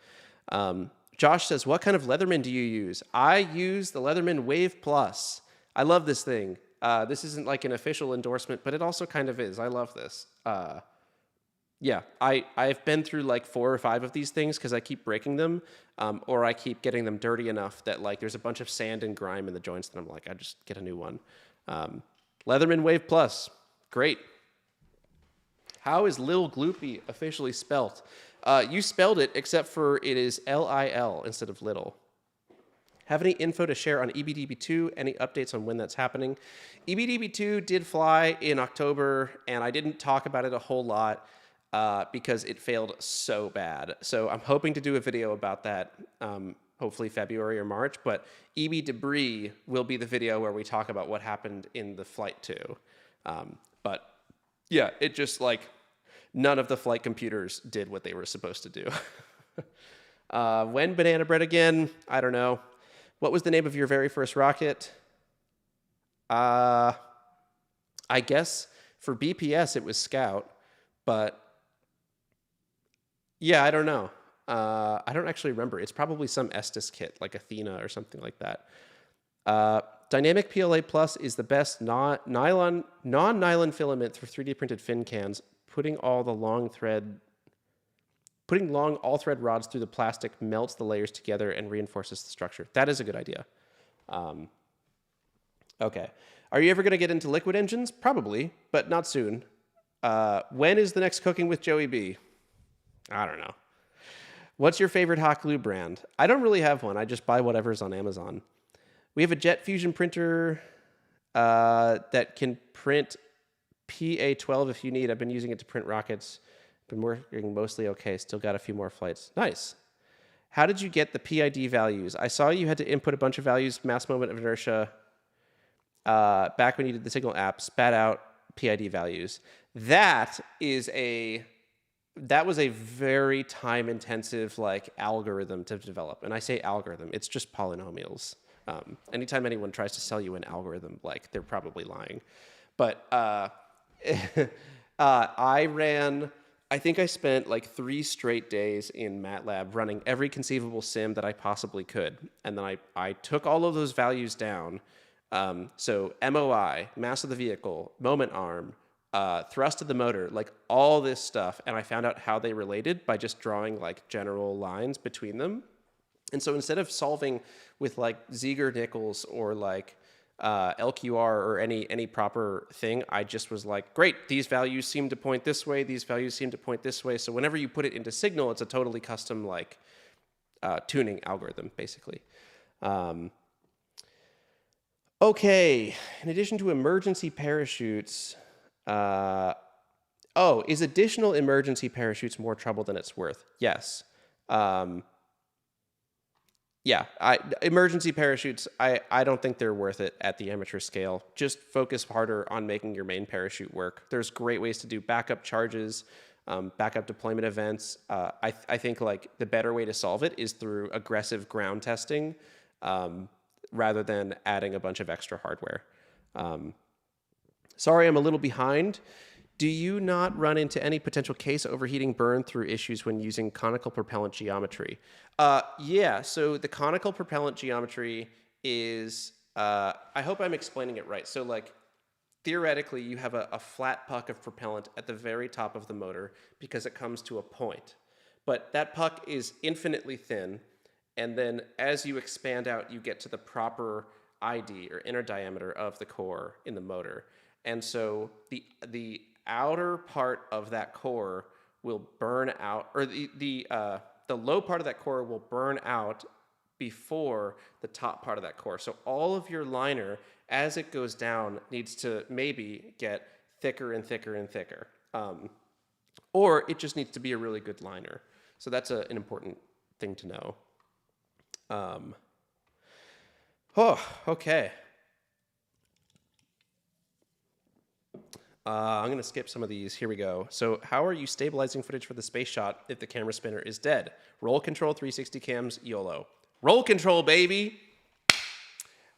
Josh says, what kind of Leatherman do you use? I use the Leatherman Wave Plus. I love this thing. This isn't like an official endorsement, but it also kind of is. I love this. I've been through like 4 or 5 of these things because I keep breaking them, or I keep getting them dirty enough that like there's a bunch of sand and grime in the joints, and I'm like, I just get a new one. Leatherman Wave Plus, great. How is Lil Gloopy officially spelt? You spelled it, except for it is Lil instead of little. Have any info to share on EBDB2? Any updates on when that's happening? EBDB2 did fly in October, and I didn't talk about it a whole lot because it failed so bad. So I'm hoping to do a video about that, hopefully February or March, but EB Debris will be the video where we talk about what happened in the flight 2. But yeah, it just like none of the flight computers did what they were supposed to do. When banana bread again? I don't know. What was the name of your very first rocket? I guess for BPS it was Scout, but yeah, I don't know. I don't actually remember. It's probably some Estes kit, like Athena or something like that. Dynamic PLA Plus is the best non-nylon filament for 3D printed fin cans. Putting long all-thread rods through the plastic melts the layers together and reinforces the structure. That is a good idea. Okay. Are you ever going to get into liquid engines? Probably, but not soon. When is the next Cooking with Joey B? I don't know. What's your favorite hot glue brand? I don't really have one. I just buy whatever's on Amazon. We have a jet fusion printer that can print PA12 if you need. I've been using it to print rockets. Been working mostly okay. Still got a few more flights. Nice. How did you get the PID values? I saw you had to input a bunch of values, mass moment of inertia, back when you did the Signal app, spat out PID values. That was a very time-intensive like algorithm to develop. And I say algorithm, it's just polynomials. Anytime anyone tries to sell you an algorithm, like they're probably lying. But I think I spent like 3 straight days in MATLAB running every conceivable sim that I possibly could. And then I took all of those values down. So MOI, mass of the vehicle, moment arm, thrust of the motor, like all this stuff. And I found out how they related by just drawing like general lines between them. And so instead of solving with like Ziegler-Nichols or like LQR or any proper thing. I just was like, great, these values seem to point this way, these values seem to point this way. So whenever you put it into Signal, it's a totally custom like tuning algorithm, basically. Okay, in addition to emergency parachutes, is additional emergency parachutes more trouble than it's worth? Yes. Emergency parachutes, I don't think they're worth it at the amateur scale. Just focus harder on making your main parachute work. There's great ways to do backup charges, backup deployment events. I think like the better way to solve it is through aggressive ground testing, rather than adding a bunch of extra hardware. Sorry, I'm a little behind. Do you not run into any potential case overheating burn through issues when using conical propellant geometry? Yeah, so the conical propellant geometry is, I hope I'm explaining it right. So like, theoretically, you have a flat puck of propellant at the very top of the motor because it comes to a point. But that puck is infinitely thin, and then as you expand out, you get to the proper ID, or inner diameter, of the core in the motor. And so the outer part of that core will burn out, or the low part of that core will burn out before the top part of that core. So all of your liner, as it goes down, needs to maybe get thicker and thicker and thicker. Or it just needs to be a really good liner. So that's an important thing to know. Okay. I'm going to skip some of these. Here we go. So how are you stabilizing footage for the space shot if the camera spinner is dead? Roll control, 360 cams, YOLO. Roll control, baby!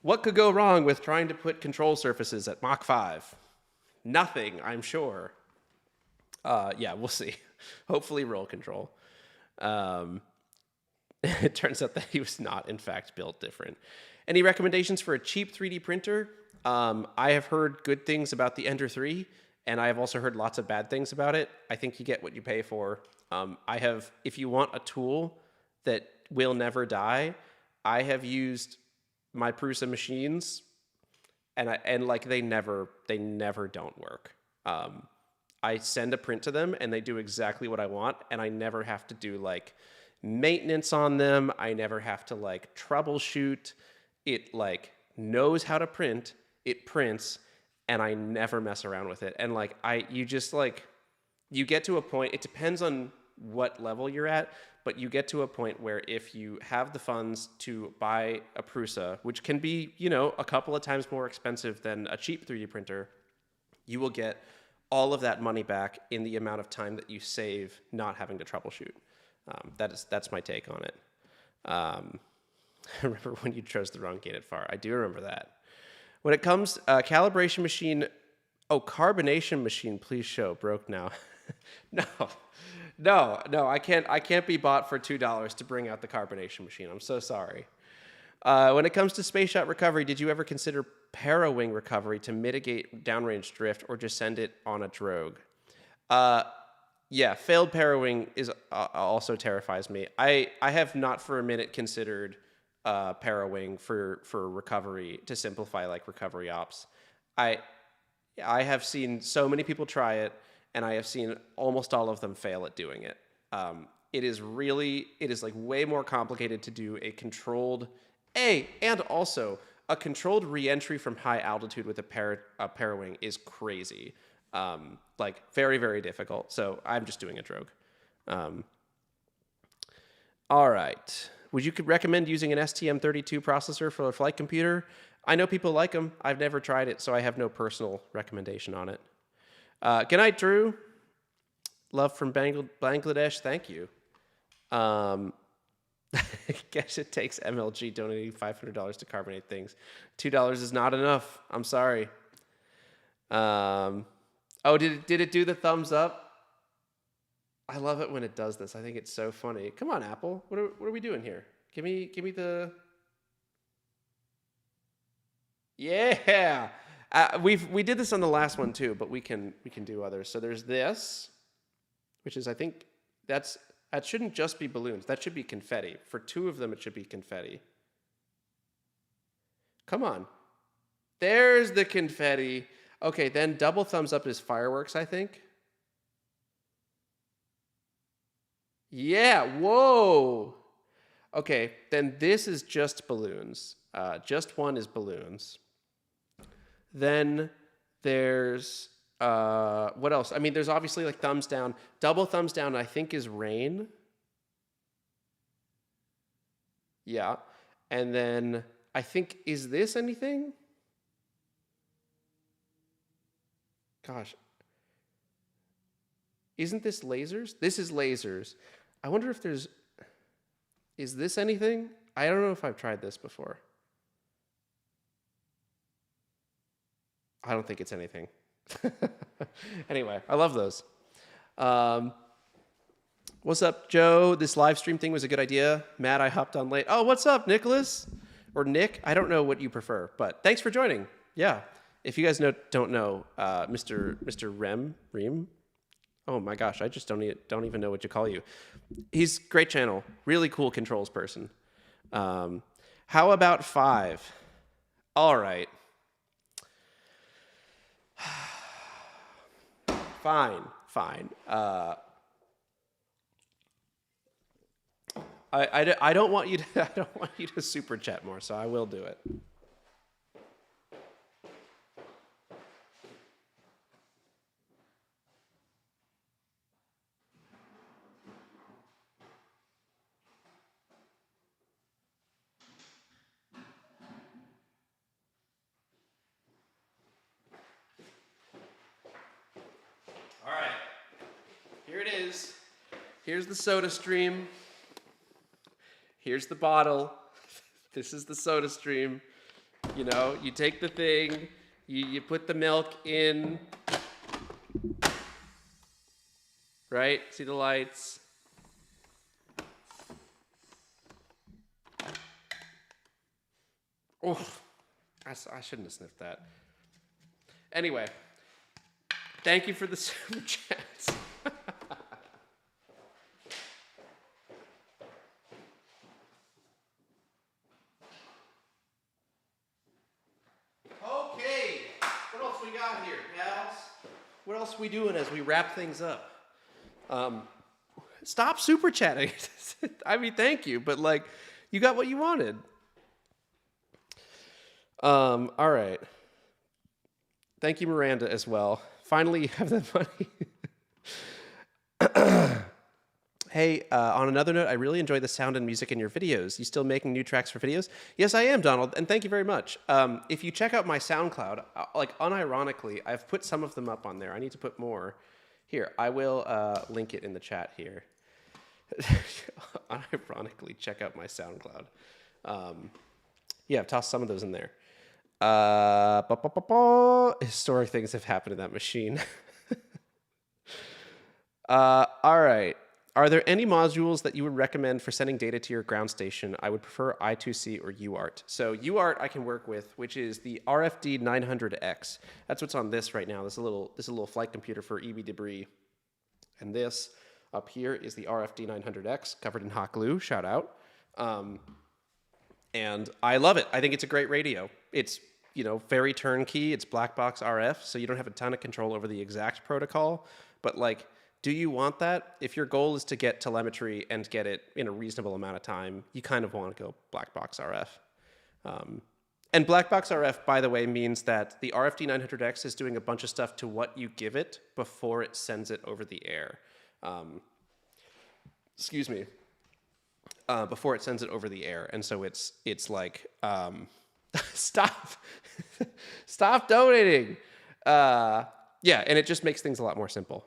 What could go wrong with trying to put control surfaces at Mach 5? Nothing, I'm sure. Yeah, we'll see. Hopefully roll control. It turns out that he was not, in fact, built different. Any recommendations for a cheap 3D printer? I have heard good things about the Ender 3, and I have also heard lots of bad things about it. I think you get what you pay for. If you want a tool that will never die, I have used my Prusa machines, and they never don't work. I send a print to them, and they do exactly what I want, and I never have to do like maintenance on them. I never have to like troubleshoot. It like knows how to print. It prints, and I never mess around with it. And like you get to a point. It depends on what level you're at, but you get to a point where if you have the funds to buy a Prusa, which can be, a couple of times more expensive than a cheap 3D printer, you will get all of that money back in the amount of time that you save not having to troubleshoot. That's my take on it. I remember when you chose the wrong gated FAR. I do remember that. When it comes calibration machine, carbonation machine, please show. Broke now. No, I can't be bought for $2 to bring out the carbonation machine. I'm so sorry. When it comes to space shot recovery, did you ever consider para-wing recovery to mitigate downrange drift, or just send it on a drogue? Yeah, failed para-wing also terrifies me. I have not for a minute considered para-wing for recovery to simplify like recovery ops. I have seen so many people try it, and I have seen almost all of them fail at doing it. It is like way more complicated to do a controlled and also a controlled re-entry from high altitude with a para-wing is crazy. Like very, very difficult. So I'm just doing a drogue. All right. Would you recommend using an STM32 processor for a flight computer? I know people like them. I've never tried it, so I have no personal recommendation on it. Good night, Drew. Love from Bangladesh. Thank you. I guess it takes MLG donating $500 to carbonate things. $2 is not enough. I'm sorry. Did it do the thumbs up? I love it when it does this. I think it's so funny. Come on, Apple. What are we doing here? Give me the. Yeah. We did this on the last one too, but we can do others. So there's this, which is, I think that shouldn't just be balloons. That should be confetti. For two of them, it should be confetti. Come on. There's the confetti. Okay, then double thumbs up is fireworks, I think. Yeah, whoa. Okay, then this is just balloons. Just one is balloons. Then there's what else? I mean, there's obviously like thumbs down. Double thumbs down, I think, is rain. Yeah. And then I think, is this anything? Gosh. Isn't this lasers? This is lasers. I wonder if there's. Is this anything? I don't know if I've tried this before. I don't think it's anything. Anyway, I love those. What's up, Joe? This live stream thing was a good idea. Matt, I hopped on late. Oh, what's up, Nicholas? Or Nick? I don't know what you prefer, but thanks for joining. Yeah. If you guys don't know, Mr. Reem. Oh my gosh, I just don't even know what to call you. He's great channel, really cool controls person. How about 5? All right. Fine. I don't want you to I don't want you to super chat more, so I will do it. All right. Here it is. Here's the soda stream. Here's the bottle. This is the soda stream. You know, you take the thing, you put the milk in, right? See the lights? Oh, I shouldn't have sniffed that. Anyway, thank you for the super chats. Okay, what else we got here, pals? What else are we doing as we wrap things up? Stop super chatting. I mean, thank you, but like, you got what you wanted. All right. Thank you, Miranda, as well. Finally, you have the money. Hey, on another note, I really enjoy the sound and music in your videos. You still making new tracks for videos? Yes, I am, Donald, and thank you very much. If you check out my SoundCloud, like unironically, I've put some of them up on there. I need to put more. Here, I will link it in the chat here. Unironically, check out my SoundCloud. Yeah, I've tossed some of those in there. Historic things have happened in that machine. All right. Are there any modules that you would recommend for sending data to your ground station? I would prefer I2C or UART. So UART I can work with, which is the RFD 900X. That's what's on this right now. This is a little flight computer for EV debris. And this up here is the RFD 900X, covered in hot glue. Shout out. And I love it. I think it's a great radio. It's, you know, very turnkey. It's black box RF, so you don't have a ton of control over the exact protocol. But like, do you want that? If your goal is to get telemetry and get it in a reasonable amount of time, you kind of want to go black box RF. And black box RF, by the way, means that the RFD 900X is doing a bunch of stuff to what you give it before it sends it over the air. Excuse me. Before it sends it over the air. And so it's like, stop donating. Yeah, and it just makes things a lot more simple.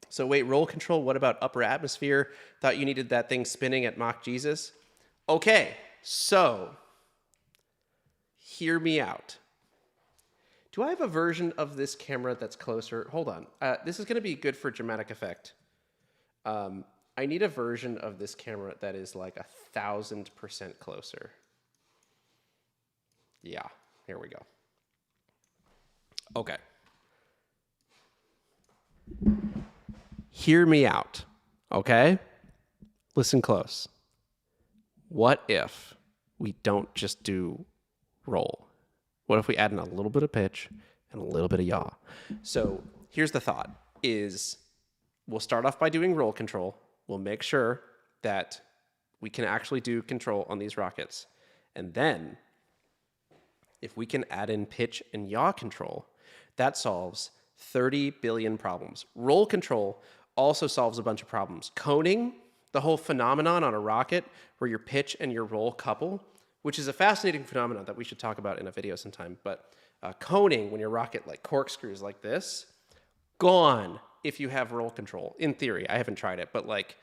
So wait, roll control, what about upper atmosphere? Thought you needed that thing spinning at Mach Jesus. Okay, so hear me out. Do I have a version of this camera that's closer? Hold on. This is going to be good for dramatic effect. I need a version of this camera that is like 1,000% closer. Yeah, here we go. Okay. Hear me out, okay? Listen close. What if we don't just do roll? What if we add in a little bit of pitch and a little bit of yaw? So here's the thought is we'll start off by doing roll control. We'll make sure that we can actually do control on these rockets. And then if we can add in pitch and yaw control, that solves 30 billion problems. Roll control also solves a bunch of problems. Coning, the whole phenomenon on a rocket where your pitch and your roll couple, which is a fascinating phenomenon that we should talk about in a video sometime. But coning, when your rocket like corkscrews like this, gone if you have roll control. In theory, I haven't tried it, but like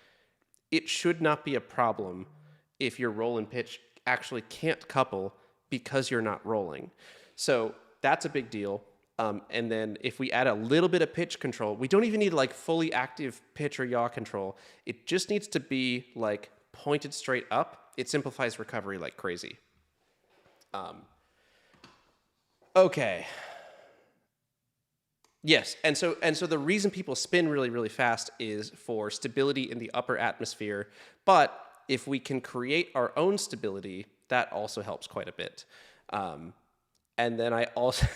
it should not be a problem if your roll and pitch actually can't couple because you're not rolling. So that's a big deal. And then if we add a little bit of pitch control, we don't even need like fully active pitch or yaw control. It just needs to be like pointed straight up. It simplifies recovery like crazy. Okay. Yes, and so the reason people spin really, really fast is for stability in the upper atmosphere. But if we can create our own stability, that also helps quite a bit. And then I also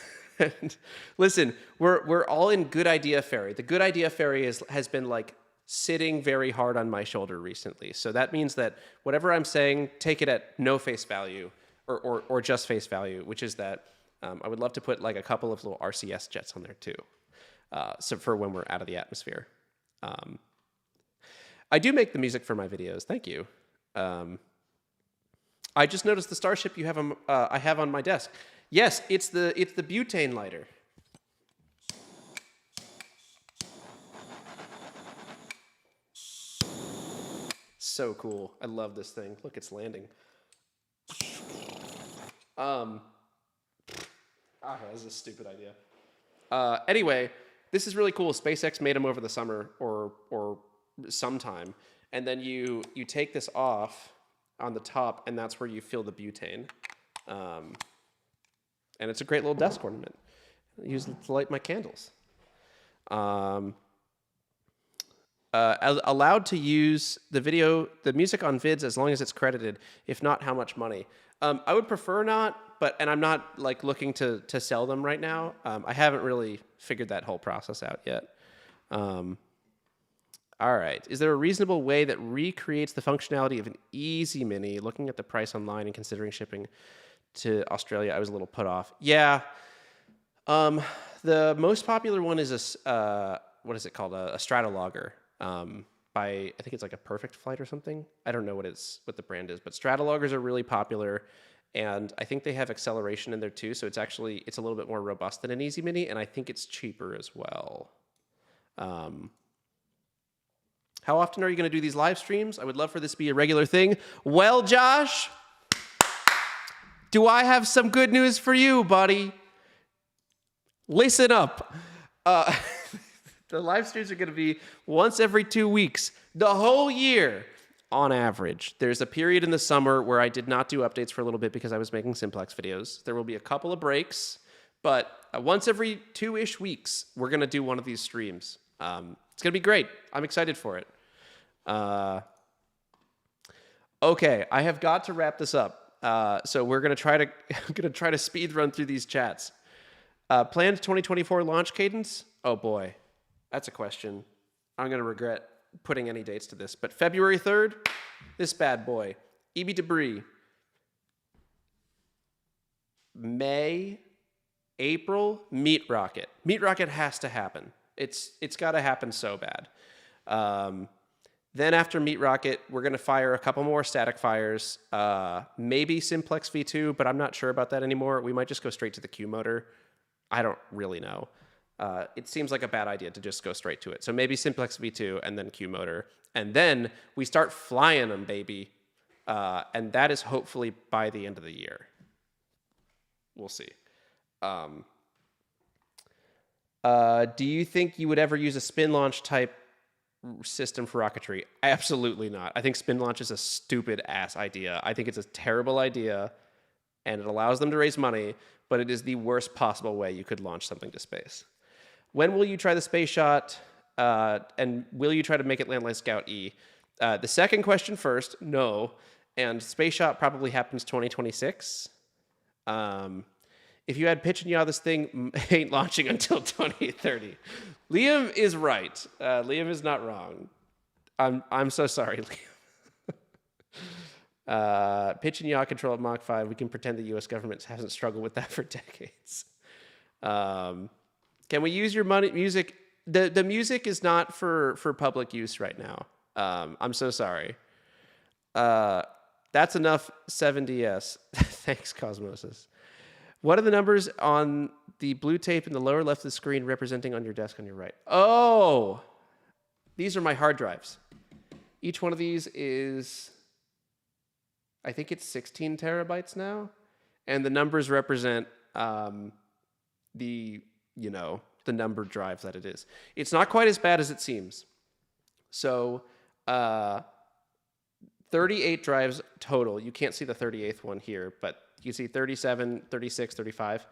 listen. We're all in Good Idea Fairy. The Good Idea Fairy has been like sitting very hard on my shoulder recently. So that means that whatever I'm saying, take it at no face value or just face value, which is that I would love to put like a couple of little RCS jets on there too. So for when we're out of the atmosphere. I do make the music for my videos. Thank you. I just noticed the starship you have I have on my desk. Yes, it's the butane lighter. So cool. I love this thing. Look, it's landing. This is a stupid idea. Anyway, this is really cool. SpaceX made them over the summer or sometime, and then you take this off on the top, and that's where you fill the butane. And it's a great little desk ornament. I use it to light my candles. Allowed to use the music on vids as long as it's credited. If not, how much money? I would prefer not, and I'm not like looking to sell them right now. I haven't really figured that whole process out yet. All right. Is there a reasonable way that recreates the functionality of an Easy Mini? Looking at the price online and considering shipping to Australia, I was a little put off. Yeah. The most popular one is what is it called? A Stratologger. I think it's like a Perfect Flight or something. I don't know what the brand is, but Stratologgers are really popular, and I think they have acceleration in there too. So it's a little bit more robust than an Easy Mini, and I think it's cheaper as well. How often are you going to do these live streams? I would love for this to be a regular thing. Well, Josh, do I have some good news for you, buddy? Listen up. The live streams are going to be once every 2 weeks, the whole year on average. There's a period in the summer where I did not do updates for a little bit because I was making Simplex videos. There will be a couple of breaks, but once every 2-ish weeks, we're going to do one of these streams. It's going to be great. I'm excited for it. Okay, I have got to wrap this up. So we're going to try to speed run through these chats. Planned 2024 launch cadence? Oh boy. That's a question. I'm going to regret putting any dates to this. But February 3rd, this bad boy. EB Debris. May, April, Meat Rocket. Meat Rocket has to happen. It's got to happen so bad. Then after Meat Rocket, we're going to fire a couple more static fires. Maybe Simplex V2, but I'm not sure about that anymore. We might just go straight to the Q motor. I don't really know. It seems like a bad idea to just go straight to it. So maybe Simplex V2 and then Q motor. And then we start flying them, baby. And that is hopefully by the end of the year. We'll see. Do you think you would ever use a spin launch type system for rocketry? Absolutely not. I think spin launch is a stupid ass idea. I think it's a terrible idea, and it allows them to raise money, but it is the worst possible way you could launch something to space. When will you try the space shot? And will you try to make it land like Scout E? The second question first, no. And space shot probably happens 2026. If you had pitch and yaw, this thing ain't launching until 2030. Liam is right. Liam is not wrong. I'm so sorry, Liam. Pitch and yaw control of Mach 5. We can pretend the U.S. government hasn't struggled with that for decades. Can we use your music? The music is not for public use right now. I'm so sorry. That's enough 7DS. Thanks, Cosmosis. What are the numbers on the blue tape in the lower left of the screen representing on your desk on your right? Oh, these are my hard drives. Each one of these is, I think it's 16 terabytes now. And the numbers represent the numbered drive that it is. It's not quite as bad as it seems. So 38 drives total. You can't see the 38th one here, but you see 37, 36, 35.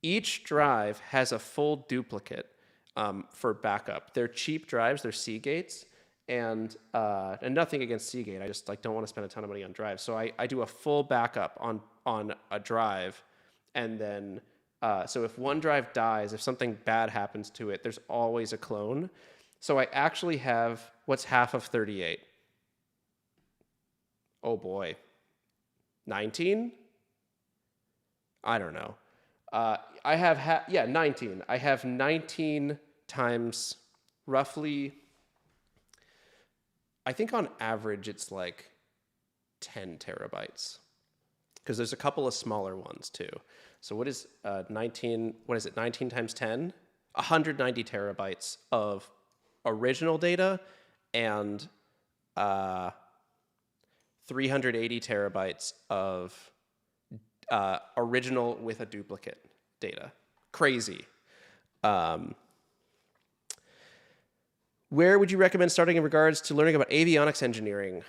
Each drive has a full duplicate for backup. They're cheap drives. They're Seagates. And nothing against Seagate. I just don't want to spend a ton of money on drives. So I do a full backup on a drive. And then, so if one drive dies, if something bad happens to it, there's always a clone. So I actually have what's half of 38. Oh boy. 19? I don't know. I have, 19. I have 19 times roughly, I think on average it's like 10 terabytes. Because there's a couple of smaller ones too. So what is 19, what is it, 19 times 10? 190 terabytes of original data and 380 terabytes of original with a duplicate data. Crazy. Where would you recommend starting in regards to learning about avionics engineering?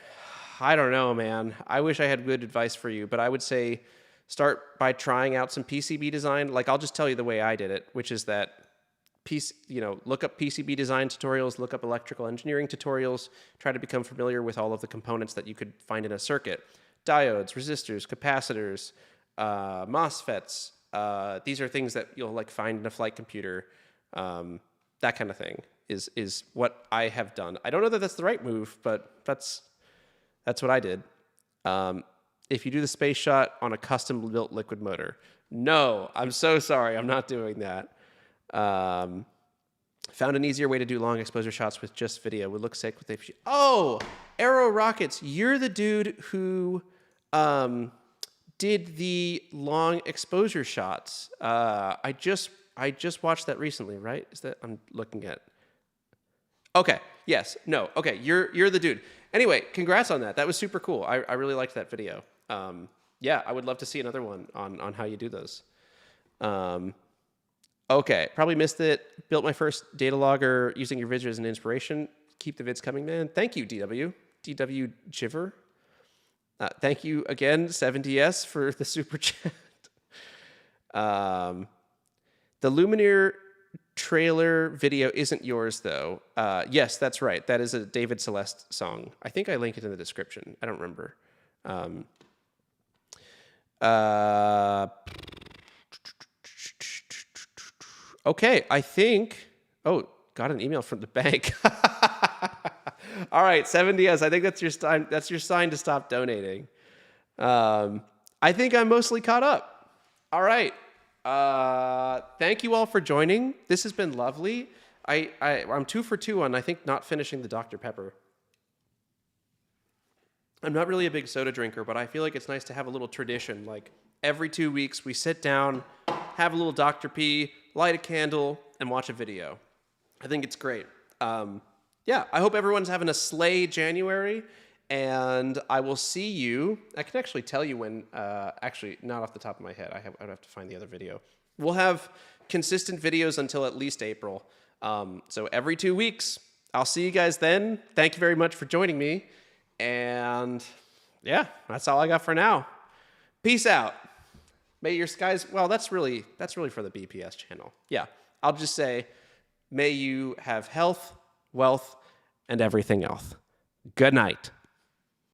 I don't know, man. I wish I had good advice for you, but I would say start by trying out some PCB design. I'll just tell you the way I did it, which is that look up PCB design tutorials, look up electrical engineering tutorials, try to become familiar with all of the components that you could find in a circuit. Diodes, resistors, capacitors, MOSFETs. These are things that you'll find in a flight computer. That kind of thing is what I have done. I don't know that that's the right move, but that's what I did. If you do the space shot on a custom built liquid motor, no, I'm so sorry, I'm not doing that. Found an easier way to do long exposure shots with just video. Would look sick with a. Oh, Aero Rockets, you're the dude who did the long exposure shots. I just watched that recently, right? Is that I'm looking at? Okay. Yes. No. Okay. You're the dude. Anyway, congrats on that. That was super cool. I really liked that video. Yeah, I would love to see another one on how you do those. Okay, probably missed it. Built my first data logger using your vids as an inspiration. Keep the vids coming, man. Thank you, DW. DW Chiver. Thank you again, 7DS, for the super chat. The Lumineer trailer video isn't yours, though. Yes, that's right. That is a David Celeste song. I think I linked it in the description. I don't remember. Okay, I think... Oh, got an email from the bank. All right, 7DS. I think that's your sign to stop donating. I think I'm mostly caught up. All right. Thank you all for joining. This has been lovely. I'm 2 for 2 on, I think, not finishing the Dr. Pepper. I'm not really a big soda drinker, but I feel like it's nice to have a little tradition. Every 2 weeks, we sit down, have a little Dr. P, light a candle, and watch a video. I think it's great. Yeah, I hope everyone's having a slay January, and I will see you. I can actually tell you when, actually, not off the top of my head. I would have to find the other video. We'll have consistent videos until at least April. So every 2 weeks. I'll see you guys then. Thank you very much for joining me. And yeah, that's all I got for now. Peace out. May your skies, well, that's really for the BPS channel. Yeah, I'll just say, may you have health, wealth, and everything else. Good night.